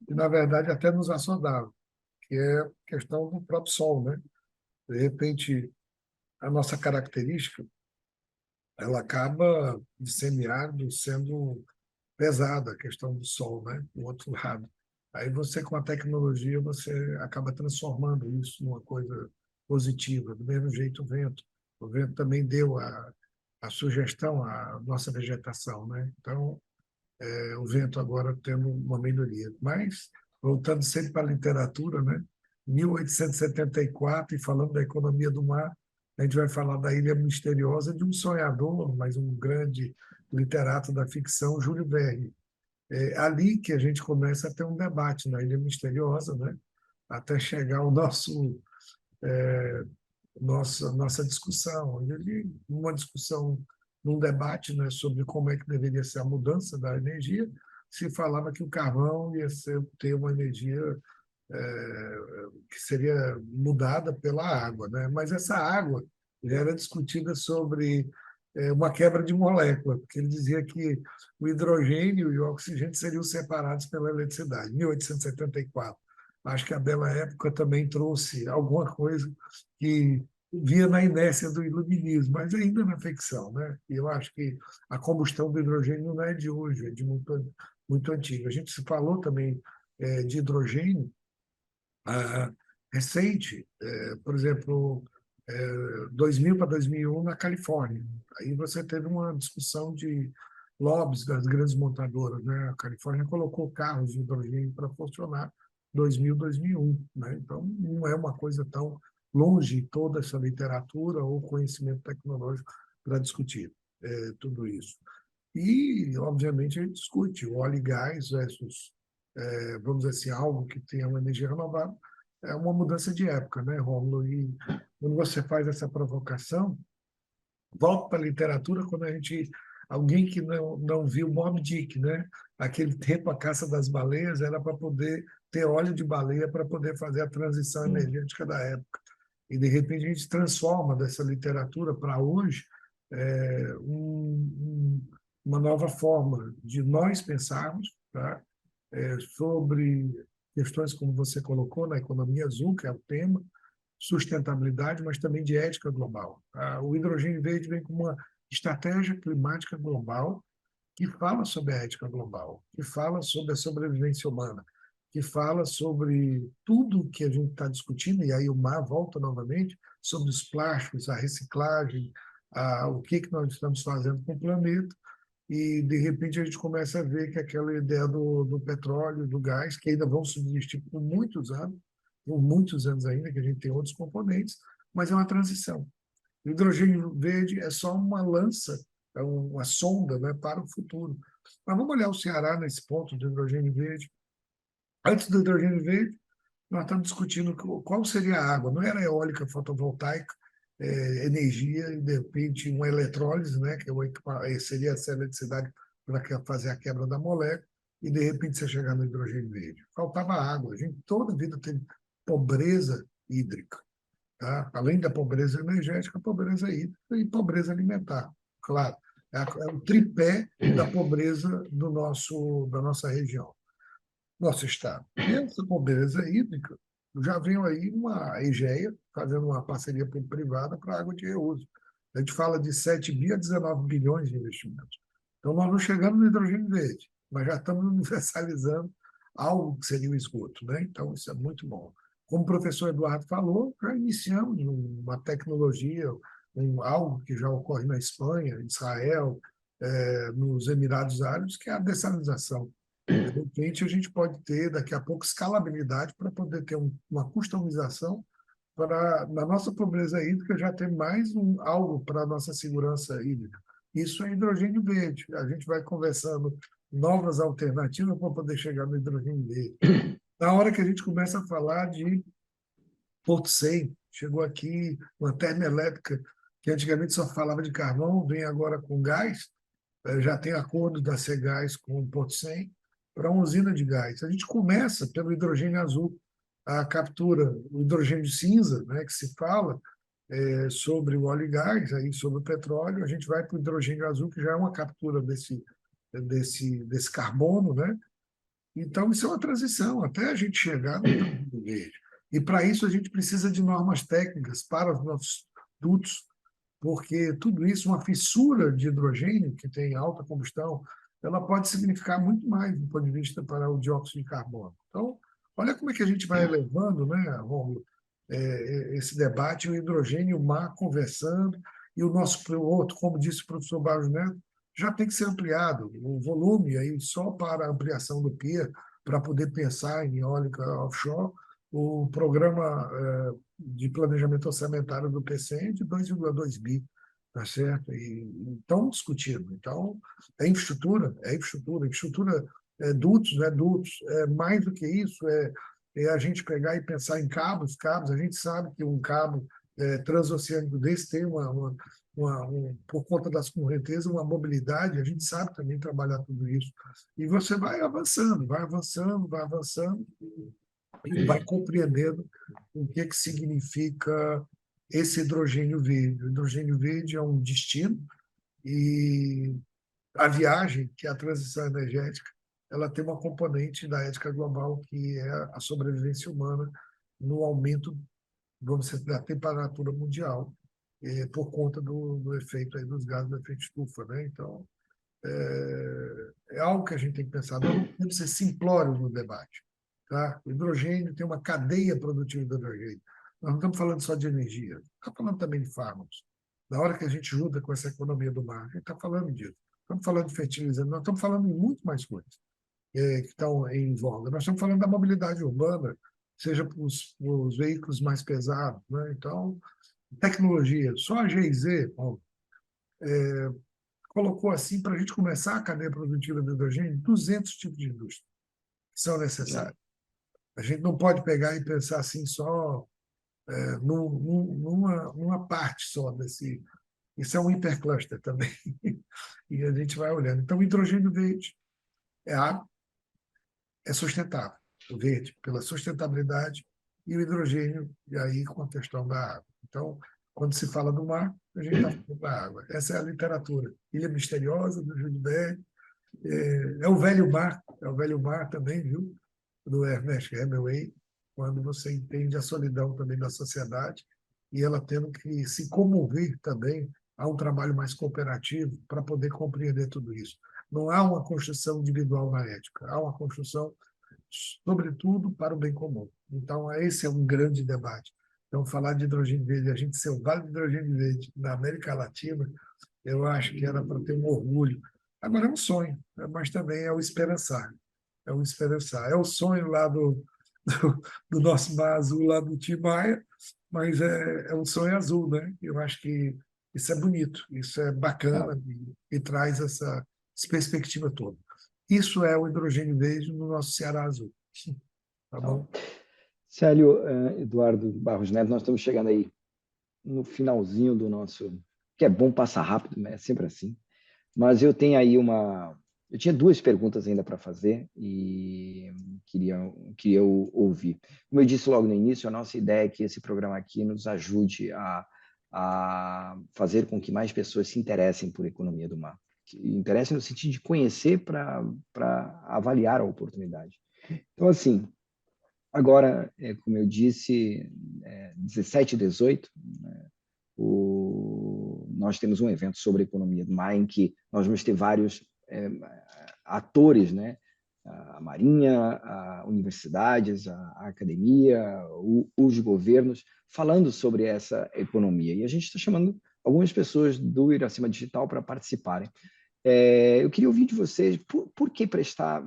e, na verdade, até nos assodavam, que é a questão do próprio sol, né? De repente, a nossa característica ela acaba, de semiárido, sendo pesada, a questão do sol, né? Do outro lado. Aí você, com a tecnologia, você acaba transformando isso numa coisa positiva. Do mesmo jeito, o vento. O vento também deu a sugestão à nossa vegetação, né? Então, o vento agora tendo uma melhoria. Mas, voltando sempre para a literatura, né? 1874, e falando da economia do mar, a gente vai falar da Ilha Misteriosa de um sonhador, mas um grande literato da ficção, Júlio Verne. É ali que a gente começa a ter um debate na Ilha Misteriosa, né? Até chegar ao nossa discussão, onde uma discussão, num debate, né, sobre como é que deveria ser a mudança da energia, se falava que o carvão ter uma energia que seria mudada pela água, né? Mas essa água já era discutida sobre uma quebra de molécula, porque ele dizia que o hidrogênio e o oxigênio seriam separados pela eletricidade, 1874. Acho que a bela época também trouxe alguma coisa que via na inércia do iluminismo, mas ainda na ficção, né? E eu acho que a combustão do hidrogênio não é de hoje, é de muito antigo. A gente se falou também de hidrogênio recente, por exemplo, 2000 para 2001 na Califórnia. Aí você teve uma discussão de lobbies das grandes montadoras, né? A Califórnia colocou carros de hidrogênio para funcionar 2000, 2001, né? Então, não é uma coisa tão longe toda essa literatura ou conhecimento tecnológico para discutir tudo isso. E, obviamente, a gente discute o óleo e gás versus, vamos dizer assim, algo que tenha uma energia renovável. É uma mudança de época, né, Rômulo? E quando você faz essa provocação, volta para a literatura quando alguém que não viu Moby Dick, né? Aquele tempo a caça das baleias era para poder ter óleo de baleia para poder fazer a transição energética da época. E de repente a gente transforma dessa literatura para hoje uma nova forma de nós pensarmos, tá? Sobre questões como você colocou na economia azul, que é o tema, sustentabilidade, mas também de ética global. O hidrogênio verde vem com uma estratégia climática global que fala sobre a ética global, que fala sobre a sobrevivência humana, que fala sobre tudo que a gente está discutindo, e aí o mar volta novamente, sobre os plásticos, a reciclagem, o que nós estamos fazendo com o planeta, e de repente a gente começa a ver que aquela ideia do petróleo, do gás, que ainda vão subsistir por muitos anos ainda, que a gente tem outros componentes, mas é uma transição. O hidrogênio verde é só uma lança, é uma sonda, né, para o futuro. Mas vamos olhar o Ceará nesse ponto do hidrogênio verde. Antes do hidrogênio verde, nós estamos discutindo qual seria a água. Não era eólica fotovoltaica, energia e, de repente, uma eletrólise, né, que seria essa eletricidade para fazer a quebra da molécula, e, de repente, você chegar no hidrogênio verde. Faltava água. A gente toda a vida teve pobreza hídrica. Tá? Além da pobreza energética, pobreza hídrica e pobreza alimentar. Claro, é o tripé da pobreza da nossa região, nosso estado. E essa pobreza hídrica, já veio aí uma EGEA fazendo uma parceria privada para água de reuso. A gente fala de 7 bi a 19 bilhões de investimentos. Então, nós não chegamos no hidrogênio verde, mas já estamos universalizando algo que seria o esgoto, né? Então, isso é muito bom. Como o professor Eduardo falou, já iniciamos uma tecnologia, algo que já ocorre na Espanha, Israel, nos Emirados Árabes, que é a dessalinização. De repente, a gente pode ter, daqui a pouco, escalabilidade para poder ter uma customização para, na nossa pobreza hídrica, já ter mais algo para a nossa segurança hídrica. Isso é hidrogênio verde. A gente vai conversando novas alternativas para poder chegar no hidrogênio verde. Na hora que a gente começa a falar de Porto 100, chegou aqui uma termoelétrica que antigamente só falava de carvão, vem agora com gás, já tem acordo da Cegás com o Porto 100 para uma usina de gás. A gente começa pelo hidrogênio azul, a captura, o hidrogênio cinza, né, que se fala sobre o óleo e gás, aí sobre o petróleo, a gente vai para o hidrogênio azul, que já é uma captura desse carbono, né? Então, isso é uma transição, até a gente chegar no hidrogênio verde. E, para isso, a gente precisa de normas técnicas para os nossos dutos, porque tudo isso, uma fissura de hidrogênio, que tem alta combustão, ela pode significar muito mais do ponto de vista para o dióxido de carbono. Então, olha como é que a gente vai elevando, né, Rômulo, esse debate, o hidrogênio e o mar conversando, e o nosso outro, como disse o professor Barros Neto, já tem que ser ampliado. O volume aí só para a ampliação do pier, para poder pensar em eólica offshore, o programa de planejamento orçamentário do PCM de 2,2 bi, tá certo? E estão discutindo. Então, infraestrutura, dutos, né? Dutos, mais do que isso, a gente pegar e pensar em cabos. A gente sabe que um cabo transoceânico desse tem por conta das correntezas, uma mobilidade, a gente sabe também trabalhar tudo isso. E você vai avançando, e vai compreendendo o que significa esse hidrogênio verde. O hidrogênio verde é um destino e a viagem, que é a transição energética, ela tem uma componente da ética global, que é a sobrevivência humana no aumento, vamos dizer, da temperatura mundial, por conta do efeito aí dos gases do efeito estufa, né? Então, é algo que a gente tem que pensar. Nós não podemos ser simplórios no debate. Tá? O hidrogênio tem uma cadeia produtiva de hidrogênio. Nós não estamos falando só de energia, estamos falando também de fármacos. Na hora que a gente junta com essa economia do mar, a gente está falando disso. Estamos falando de fertilizante, nós estamos falando de muito mais coisas que estão em voga. Nós estamos falando da mobilidade urbana, seja para os veículos mais pesados. Né? Então, tecnologia. Só a GIZ, Paulo, colocou assim, para a gente começar a cadeia produtiva de hidrogênio, 200 tipos de indústria que são necessários. A gente não pode pegar e pensar assim só numa parte só desse. Isso é um hipercluster também. E a gente vai olhando. Então, o hidrogênio verde é sustentável. O verde, pela sustentabilidade, e o hidrogênio, e aí com a questão da água. Então, quando se fala do mar, a gente está falando da água. Essa é a literatura. Ilha Misteriosa, do Júlio Verne. É o velho mar também, viu? Do Ernest Hemingway, quando você entende a solidão também da sociedade e ela tendo que se comover também a um trabalho mais cooperativo para poder compreender tudo isso. Não há uma construção individual na ética, há uma construção, sobretudo, para o bem comum. Então, esse é um grande debate. Então, falar de hidrogênio verde, a gente ser o Vale do Hidrogênio Verde na América Latina, eu acho que era para ter um orgulho. Agora é um sonho, mas também é o esperançar. É o esperançar. É o sonho lá do nosso mar azul, lá do Tim Maia, mas é um sonho azul, né? Eu acho que isso é bonito, isso é bacana e traz essa perspectiva toda. Isso é o hidrogênio verde no nosso Ceará azul. Tá bom? Célio, Eduardo Barros Neto, nós estamos chegando aí no finalzinho do nosso... Que é bom passar rápido, né? É sempre assim. Mas eu tenho aí eu tinha duas perguntas ainda para fazer e queria ouvir. Como eu disse logo no início, a nossa ideia é que esse programa aqui nos ajude a fazer com que mais pessoas se interessem por economia do mar. Que interessem no sentido de conhecer para avaliar a oportunidade. Então, assim, agora, como eu disse, 17 e 18, né, nós temos um evento sobre a economia do mar, em que nós vamos ter vários atores, né? A Marinha, as universidades, a academia, os governos, falando sobre essa economia. E a gente está chamando algumas pessoas do Iracema Digital para participarem. Eu queria ouvir de vocês, por que prestar...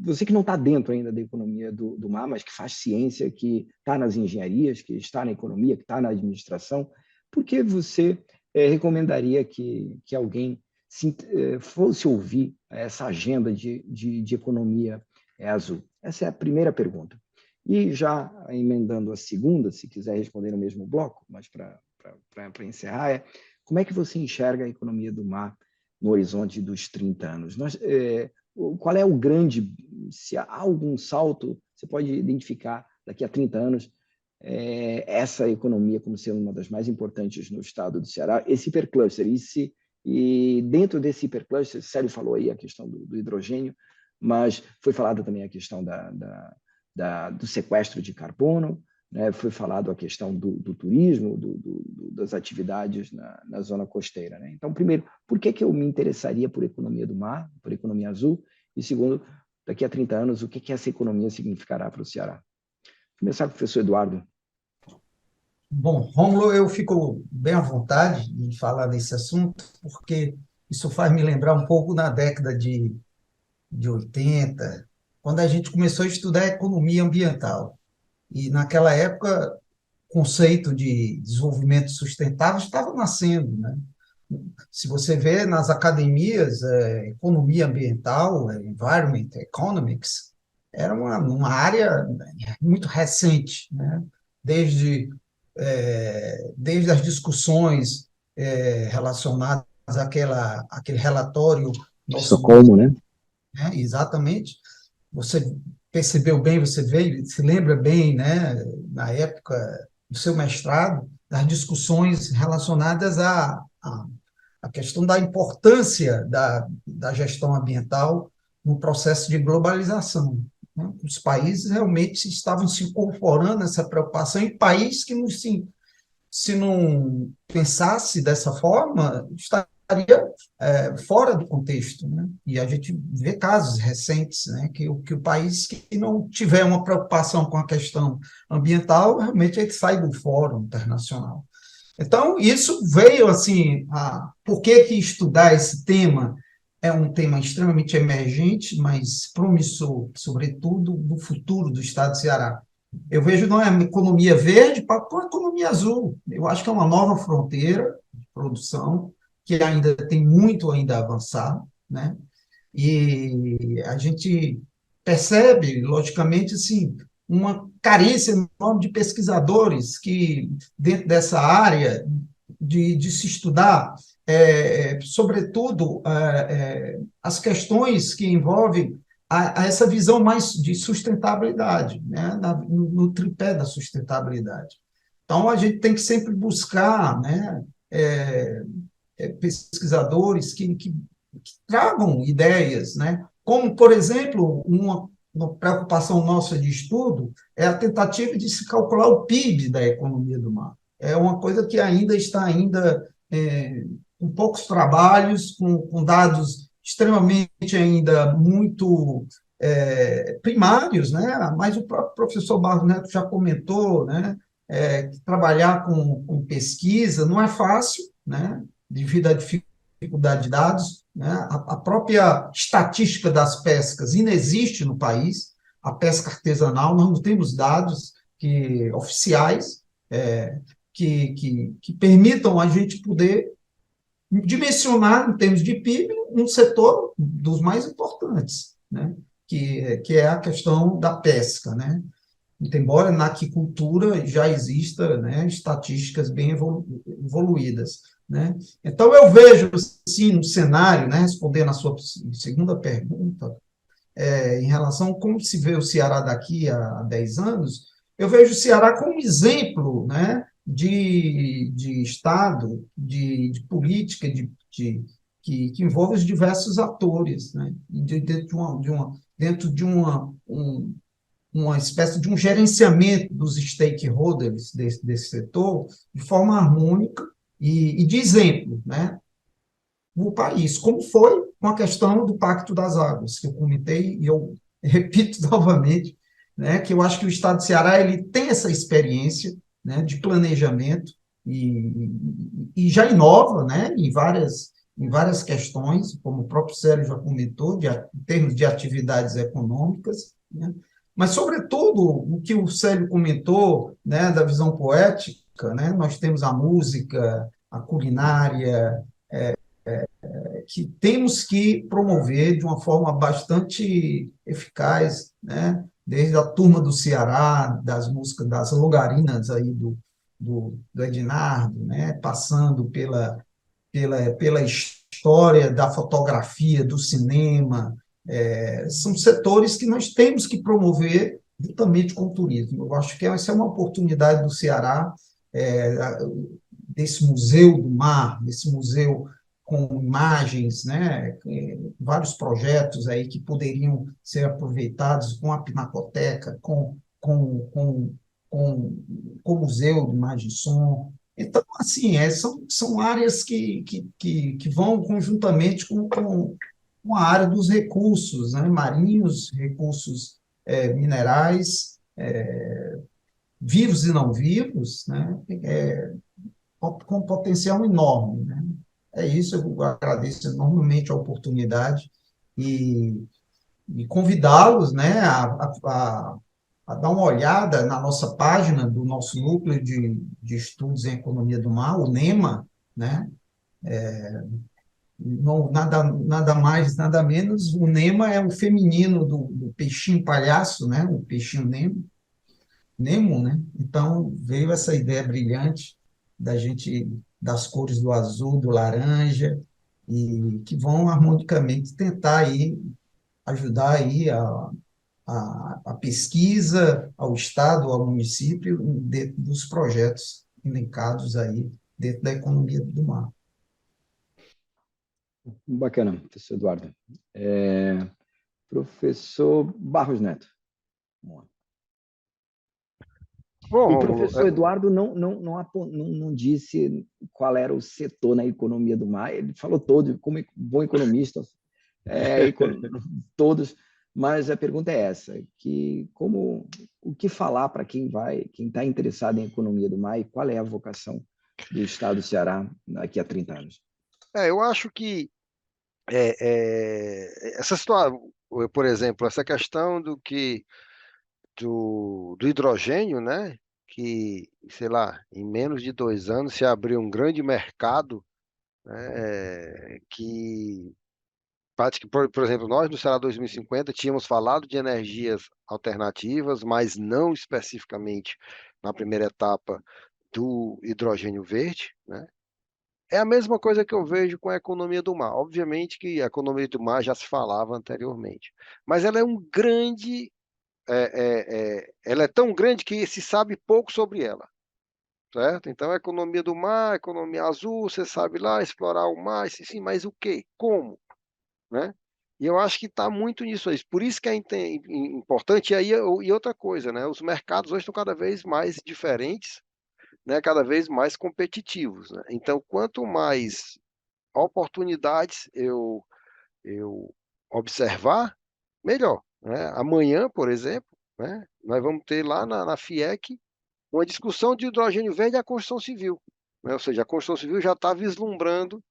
Você que não está dentro ainda da economia do mar, mas que faz ciência, que está nas engenharias, que está na economia, que está na administração, por que você recomendaria que alguém fosse ouvir essa agenda de economia azul? Essa é a primeira pergunta. E já emendando a segunda, se quiser responder no mesmo bloco, mas para encerrar, como é que você enxerga a economia do mar no horizonte dos 30 anos? Qual é o grande, se há algum salto, você pode identificar daqui a 30 anos essa economia como sendo uma das mais importantes no estado do Ceará, esse hipercluster, e dentro desse hipercluster, Célio falou aí a questão do hidrogênio, mas foi falada também a questão do sequestro de carbono, né? Foi falado a questão do turismo, das atividades na zona costeira, né? Então, primeiro, por que eu me interessaria por economia do mar, por economia azul? E segundo, daqui a 30 anos, o que essa economia significará para o Ceará? Vou começar com o professor Eduardo. Bom, Rômulo, eu fico bem à vontade de falar desse assunto, porque isso faz me lembrar um pouco na década de 80, quando a gente começou a estudar economia ambiental. E, naquela época, o conceito de desenvolvimento sustentável estava nascendo, né? Se você vê nas academias, economia ambiental, environment economics, era uma área muito recente, né? Desde as discussões relacionadas àquele relatório Estocolmo, né? Exatamente. Você percebeu bem, se lembra bem, né, na época do seu mestrado, das discussões relacionadas à questão da importância da gestão ambiental no processo de globalização, né? Os países realmente estavam se incorporando a essa preocupação, e países que, se não pensasse dessa forma, estaria fora do contexto, né? E a gente vê casos recentes, né, que o país que não tiver uma preocupação com a questão ambiental, realmente ele sai do fórum internacional. Então, isso veio assim, por que estudar esse tema? É um tema extremamente emergente, mas promissor, sobretudo, do futuro do estado do Ceará. Eu vejo não é uma economia verde para uma economia azul. Eu acho que é uma nova fronteira de produção, que ainda tem muito ainda a avançar, né? E a gente percebe, logicamente, assim, uma carência enorme de pesquisadores que, dentro dessa área de se estudar, sobretudo, as questões que envolvem a essa visão mais de sustentabilidade, né? No tripé da sustentabilidade. Então, a gente tem que sempre buscar, né, pesquisadores que tragam ideias, né? Como, por exemplo, uma preocupação nossa de estudo é a tentativa de se calcular o PIB da economia do mar. É uma coisa que ainda está com poucos trabalhos, com dados extremamente ainda muito primários, né? Mas o próprio professor Barros Neto já comentou, né? Que trabalhar com pesquisa não é fácil, né? Devido à dificuldade de dados, né? A própria estatística das pescas inexiste no país, a pesca artesanal, nós não temos dados oficiais que permitam a gente poder dimensionar, em termos de PIB, um setor dos mais importantes, né? Que é a questão da pesca, né? Embora na aquicultura já exista, né, estatísticas bem evoluídas, né? Então, eu vejo, sim, no cenário, né, respondendo a sua segunda pergunta, em relação a como se vê o Ceará daqui a 10 anos, eu vejo o Ceará como exemplo, né, de Estado, de política, que envolve os diversos atores, né, dentro de uma espécie de um gerenciamento dos stakeholders desse setor de forma harmônica, e de exemplo, né, no país, como foi com a questão do Pacto das Águas, que eu comentei, e eu repito novamente, né, que eu acho que o Estado do Ceará ele tem essa experiência, né, de planejamento e já inova, né, em várias questões, como o próprio Célio já comentou, em termos de atividades econômicas, né, mas, sobretudo, o que o Célio comentou, né, da visão poética, né, nós temos a música, a culinária, que temos que promover de uma forma bastante eficaz, né? Desde a Turma do Ceará, das músicas, das longarinas aí do Ednardo, né? Passando pela história da fotografia, do cinema, são setores que nós temos que promover juntamente com o turismo. Eu acho que essa é uma oportunidade do Ceará, é, desse museu do mar, desse museu com imagens, né, vários projetos aí que poderiam ser aproveitados com a Pinacoteca, com, com o Museu de Imagem e Som. Então, assim, são áreas que vão conjuntamente com a área dos recursos, né, marinhos, recursos minerais, vivos e não vivos, né, com potencial enorme, né? É isso, eu agradeço enormemente a oportunidade e, e convidá-los, né, a dar uma olhada na nossa página do nosso núcleo de estudos em economia do mar, o NEMA, né? Não, nada mais, nada menos, o NEMA é o feminino do peixinho palhaço, né? O peixinho Nemo, né? Então veio essa ideia brilhante da gente das cores do azul, do laranja e que vão harmonicamente tentar aí ajudar aí a pesquisa ao estado, ao município dentro dos projetos elencados aí dentro da economia do mar. Bacana, professor Eduardo. Professor Barros Neto. Vamos lá. Bom, O Rômulo, professor Eduardo não disse qual era o setor na economia do mar, ele falou todo, como bom economista, todos, mas a pergunta é essa, o que falar para quem está interessado em economia do mar e qual é a vocação do Estado do Ceará daqui a 30 anos? eu acho que essa situação, por exemplo, essa questão do hidrogênio, né? Que, sei lá, em menos de 2 anos se abriu um grande mercado, né, por exemplo, nós no Ceará 2050 tínhamos falado de energias alternativas, mas não especificamente na primeira etapa do hidrogênio verde, né? É a mesma coisa que eu vejo com a economia do mar. Obviamente que a economia do mar já se falava anteriormente, mas ela é um grande, ela é tão grande que se sabe pouco sobre ela, certo? Então, a economia do mar, a economia azul, você sabe lá explorar o mar, sim, mas o quê? Como, né? E eu acho que está muito nisso aí. Por isso que é importante. E outra coisa, né? Os mercados hoje estão cada vez mais diferentes, né? Cada vez mais competitivos, né? Então, quanto mais oportunidades eu observar, melhor, né? Amanhã, por exemplo, né? Nós vamos ter lá na FIEC uma discussão de hidrogênio verde e a construção civil, né? Ou seja, a construção civil já está vislumbrando,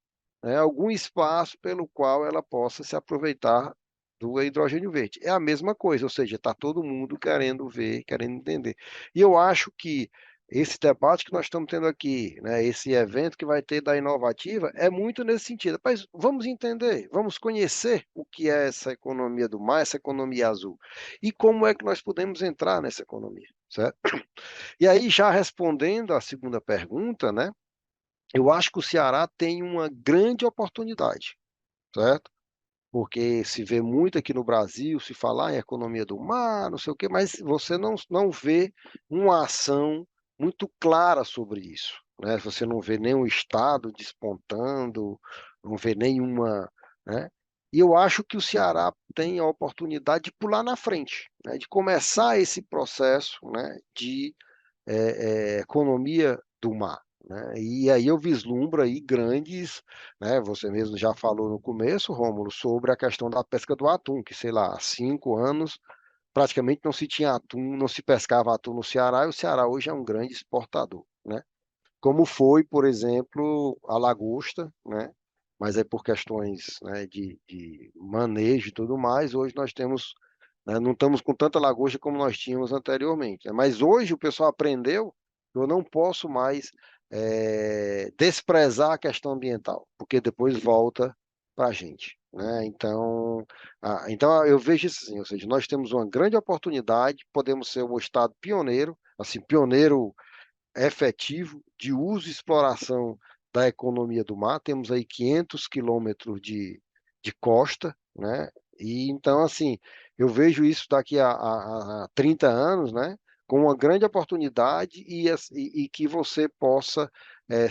né, algum espaço pelo qual ela possa se aproveitar do hidrogênio verde. É a mesma coisa, ou seja, está todo mundo querendo ver, querendo entender. E eu acho que esse debate que nós estamos tendo aqui, né, esse evento que vai ter da Inovativa, é muito nesse sentido. Mas vamos entender, vamos conhecer o que é essa economia do mar, essa economia azul, e como é que nós podemos entrar nessa economia, certo? E aí, já respondendo à segunda pergunta, né, eu acho que o Ceará tem uma grande oportunidade, certo? Porque se vê muito aqui no Brasil, se falar em economia do mar, não sei o quê, mas você não vê uma ação muito clara sobre isso, né? Você não vê nenhum estado despontando, não vê nenhuma, né? E eu acho que o Ceará tem a oportunidade de pular na frente, né? De começar esse processo, né? De economia do mar. né? E aí eu vislumbro aí grandes, né? Você mesmo já falou no começo, Rômulo, sobre a questão da pesca do atum, que sei lá, há 5 anos praticamente não se tinha atum, não se pescava atum no Ceará, e o Ceará hoje é um grande exportador, né? Como foi, por exemplo, a lagosta, né? Mas é por questões, né, de manejo e tudo mais. Hoje nós temos, né, não estamos com tanta lagosta como nós tínhamos anteriormente, né? Mas hoje o pessoal aprendeu que eu não posso mais desprezar a questão ambiental, porque depois volta para a gente, né? Então eu vejo isso assim, ou seja, nós temos uma grande oportunidade, podemos ser um estado pioneiro, assim, pioneiro efetivo de uso e exploração da economia do mar. Temos aí 500 quilômetros de costa, né? E então, assim, eu vejo isso daqui a 30 anos, né? Com uma grande oportunidade e que você possa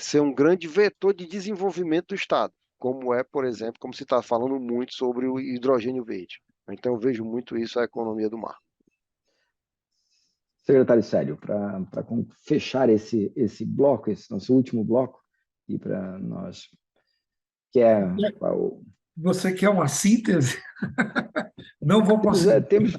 ser um grande vetor de desenvolvimento do Estado, como é, por exemplo, como se está falando muito sobre o hidrogênio verde. Então, eu vejo muito isso, a economia do mar. Secretário Sério, para fechar esse bloco, esse nosso último bloco, e para nós, que é qual? Você quer uma síntese? Não vou Temos, conseguir. temos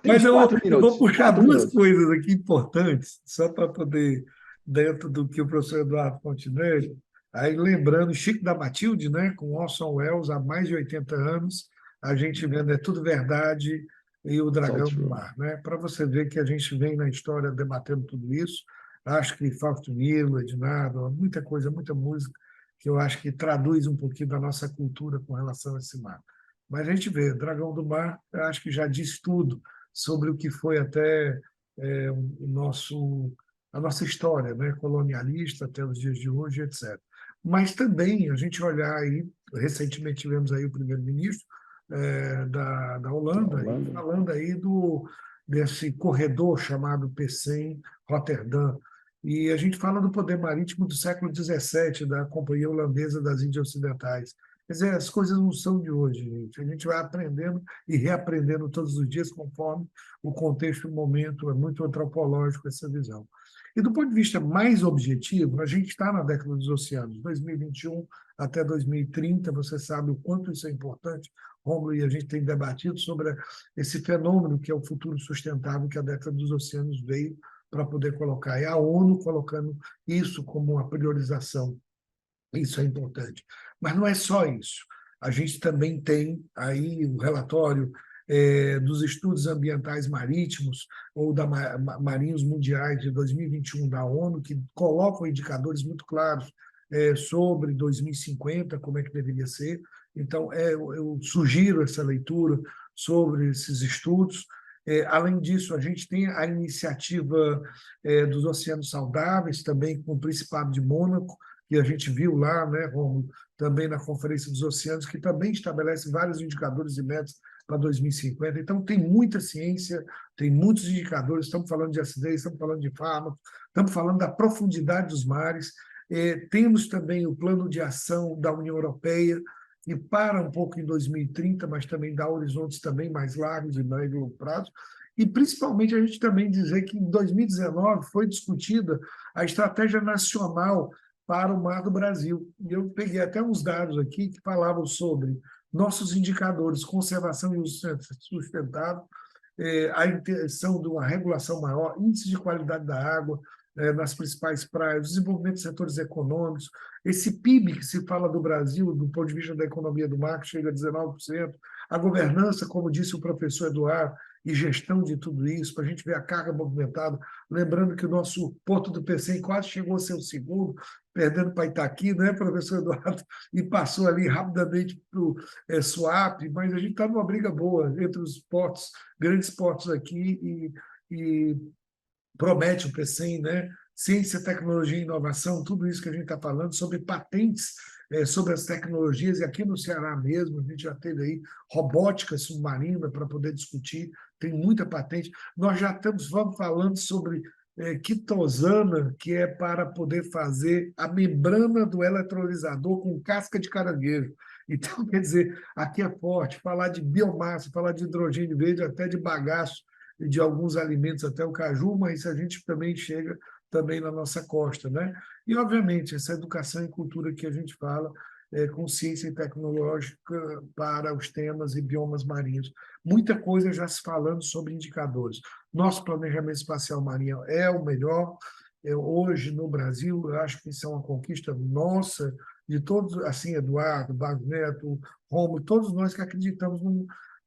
Mas quatro eu vou minutos. puxar Quatro duas minutos. coisas aqui importantes, só para poder, dentro do que o professor Eduardo Fontenelle, aí lembrando Chico da Matilde, né, com Orson Welles, há mais de 80 anos, a gente vendo É Tudo Verdade e O It's all Dragão do true. Mar, né, para você ver que a gente vem na história debatendo tudo isso. Acho que Fausto Milo, Ednardo, muita coisa, muita música, que eu acho que traduz um pouquinho da nossa cultura com relação a esse mar. Mas a gente vê, Dragão do Mar, eu acho que já diz tudo sobre o que foi até a nossa história, né, colonialista até os dias de hoje, etc. Mas também a gente olhar aí, recentemente tivemos aí o primeiro-ministro da Da Holanda, e Holanda. falando aí desse corredor chamado Pecém Roterdã. E a gente fala do poder marítimo do século XVII, da Companhia Holandesa das Índias Ocidentais. Quer dizer, as coisas não são de hoje, gente. A gente vai aprendendo e reaprendendo todos os dias conforme o contexto, o momento, é muito antropológico essa visão. E do ponto de vista mais objetivo, a gente está na década dos oceanos, 2021 até 2030, você sabe o quanto isso é importante, Rômulo, e a gente tem debatido sobre esse fenômeno que é o futuro sustentável que a década dos oceanos veio para poder colocar. E a ONU colocando isso como uma priorização. Isso é importante. Mas não é só isso. A gente também tem aí o relatório dos estudos ambientais marítimos ou da Marinhos Mundiais de 2021 da ONU, que colocam indicadores muito claros sobre 2050, como é que deveria ser. Então, eu sugiro essa leitura sobre esses estudos. Além disso, a gente tem a iniciativa dos Oceanos Saudáveis, também com o Principado de Mônaco, que a gente viu lá, né, Romulo, também na Conferência dos Oceanos, que também estabelece vários indicadores e metas para 2050. Então, tem muita ciência, tem muitos indicadores, estamos falando de acidez, estamos falando de fármacos, estamos falando da profundidade dos mares. Temos também o plano de ação da União Europeia, que para um pouco em 2030, mas também dá horizontes também mais largos e médio e longo prazo. E, principalmente, a gente também dizer que em 2019 foi discutida a estratégia nacional para o mar do Brasil. E eu peguei até uns dados aqui que falavam sobre nossos indicadores, conservação e uso sustentável, a intenção de uma regulação maior, índice de qualidade da água nas principais praias, desenvolvimento de setores econômicos, esse PIB que se fala do Brasil, do ponto de vista da economia do mar, que chega a 19%, a governança, como disse o professor Eduardo, e gestão de tudo isso, para a gente ver a carga movimentada, lembrando que o nosso Porto do Pecém quase chegou a ser o segundo, perdendo para Itaqui, né, professor Eduardo, e passou ali rapidamente para o Suape, mas a gente está numa briga boa entre os portos, grandes portos aqui, e promete o Pecém, né? Ciência, tecnologia e inovação, tudo isso que a gente está falando, sobre patentes, sobre as tecnologias, e aqui no Ceará mesmo, a gente já teve aí robótica submarina para poder discutir, tem muita patente. Nós já vamos falando sobre quitosana, que é para poder fazer a membrana do eletrolisador com casca de caranguejo. Então, quer dizer, aqui é forte, falar de biomassa, falar de hidrogênio verde, até de bagaço, de alguns alimentos, até o caju, mas a gente também chega também na nossa costa, né? E, obviamente, essa educação e cultura que a gente fala, com ciência e tecnológica para os temas e biomas marinhos. Muita coisa já se falando sobre indicadores. Nosso planejamento espacial marinho é o melhor. Hoje, no Brasil, eu acho que isso é uma conquista nossa, de todos, assim, Eduardo, Barros Neto, Romulo, todos nós que acreditamos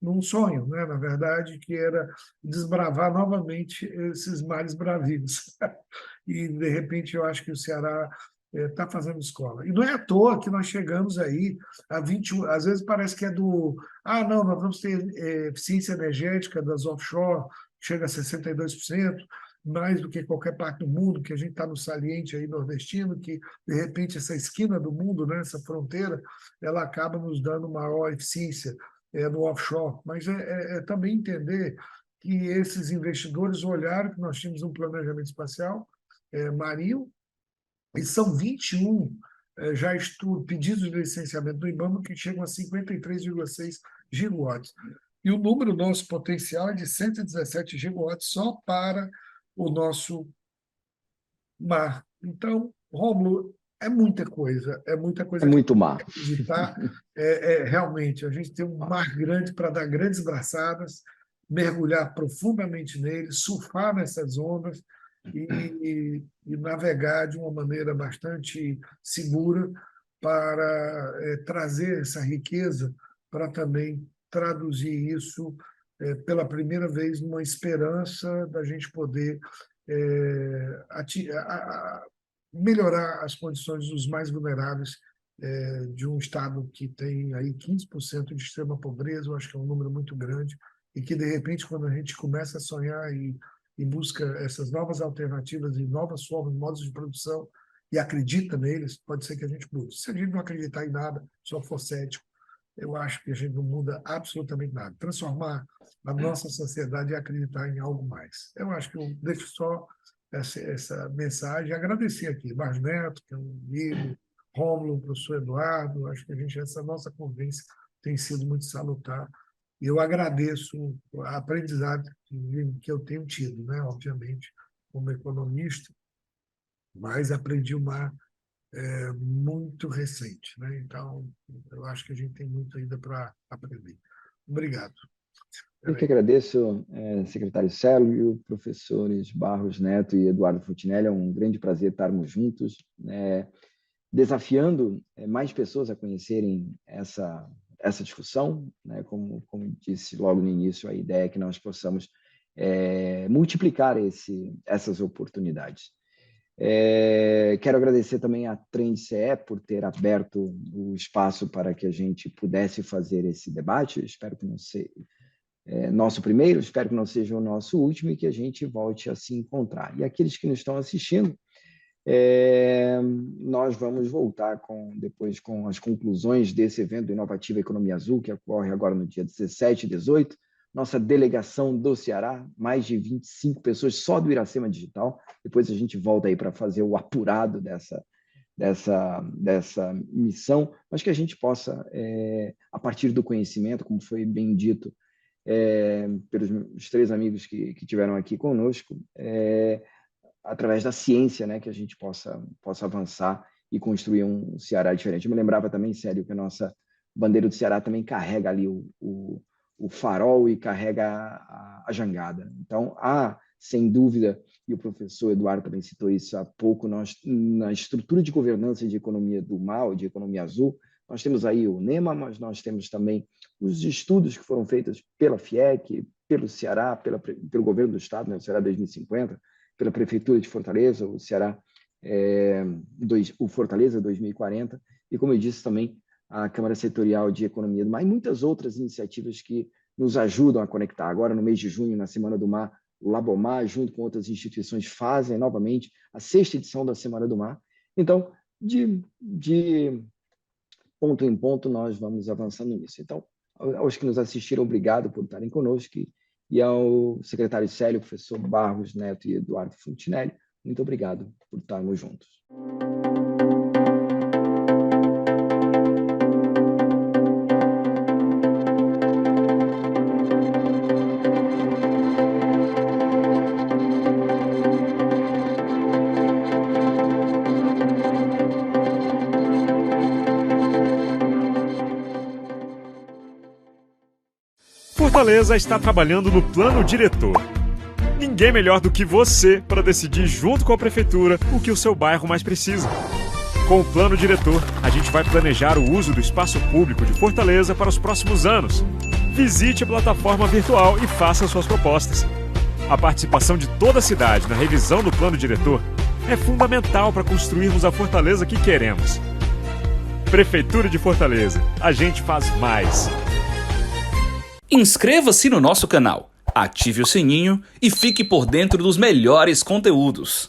num sonho, né? Na verdade, que era desbravar novamente esses mares bravios. E, de repente, eu acho que o Ceará está fazendo escola. E não é à toa que nós chegamos aí a 21, às vezes parece que é não, nós vamos ter eficiência energética das offshore, chega a 62%, mais do que qualquer parte do mundo, que a gente está no saliente aí nordestino, que, de repente, essa esquina do mundo, né, essa fronteira, ela acaba nos dando maior eficiência no offshore. Mas também entender que esses investidores olharam que nós tínhamos um planejamento espacial marinho, e são 21 pedidos de licenciamento do IBAMA que chegam a 53,6 gigawatts. E o número nosso potencial é de 117 gigawatts só para o nosso mar. Então, Rômulo, é muita coisa É que muito mar. acreditar. Realmente, a gente tem um mar grande para dar grandes braçadas, mergulhar profundamente nele, surfar nessas ondas e navegar de uma maneira bastante segura para trazer essa riqueza, para também traduzir isso pela primeira vez numa esperança da gente poder melhorar as condições dos mais vulneráveis de um estado que tem aí 15% de extrema pobreza. Eu acho que é um número muito grande e que, de repente, quando a gente começa a sonhar e busca essas novas alternativas e novas formas, modos de produção, e acredita neles, pode ser que a gente mude. Se a gente não acreditar em nada, só for cético, eu acho que a gente não muda absolutamente nada. Transformar a nossa sociedade e acreditar em algo mais. Eu acho que eu deixo só essa mensagem e agradecer aqui, Barros Neto, que é um amigo, Rômulo, o professor Eduardo. Acho que essa nossa convivência tem sido muito salutar. E eu agradeço a aprendizado que eu tenho tido, né? Obviamente, como economista, mas aprendi uma muito recente, né? Então, eu acho que a gente tem muito ainda para aprender. Obrigado. Eu que agradeço, secretário Célio, professores Barros Neto e Eduardo Fontinelli. É um grande prazer estarmos juntos, desafiando mais pessoas a conhecerem essa discussão, né? Como disse logo no início, a ideia é que nós possamos multiplicar essas oportunidades. Quero agradecer também à TrendCE por ter aberto o espaço para que a gente pudesse fazer esse debate. Eu espero que não seja nosso primeiro, espero que não seja o nosso último e que a gente volte a se encontrar. E aqueles que nos estão assistindo, nós vamos voltar depois com as conclusões desse evento do Inovativa Economia Azul, que ocorre agora no dia 17 e 18. Nossa delegação do Ceará, mais de 25 pessoas só do Iracema Digital. Depois a gente volta aí para fazer o apurado dessa missão, mas que a gente possa, a partir do conhecimento, como foi bem dito pelos 3 amigos que tiveram aqui conosco, através da ciência, né, que a gente possa avançar e construir um Ceará diferente. Eu me lembrava também, Célio, que a nossa bandeira do Ceará também carrega ali o farol e carrega a jangada. Então, sem dúvida, e o professor Eduardo também citou isso há pouco, nós, na estrutura de governança de economia do mar, de economia azul, nós temos aí o NEMA, mas nós temos também os estudos que foram feitos pela FIEC, pelo Ceará, pelo governo do Estado, né, o Ceará 2050, pela Prefeitura de Fortaleza, o Ceará, o Fortaleza 2040, e, como eu disse também, a Câmara Setorial de Economia do Mar, e muitas outras iniciativas que nos ajudam a conectar. Agora, no mês de junho, na Semana do Mar, o Labomar, junto com outras instituições, fazem novamente a 6ª edição da Semana do Mar. Então, de ponto em ponto, nós vamos avançando nisso. Então, aos que nos assistiram, obrigado por estarem conosco, e ao secretário Célio, professor Barros Neto e Eduardo Fontinelli, muito obrigado por estarmos juntos. Fortaleza está trabalhando no plano diretor. Ninguém melhor do que você para decidir junto com a prefeitura o que o seu bairro mais precisa. Com o plano diretor, a gente vai planejar o uso do espaço público de Fortaleza para os próximos anos. Visite a plataforma virtual e faça suas propostas. A participação de toda a cidade na revisão do plano diretor é fundamental para construirmos a Fortaleza que queremos. Prefeitura de Fortaleza, a gente faz mais. Inscreva-se no nosso canal, ative o sininho e fique por dentro dos melhores conteúdos.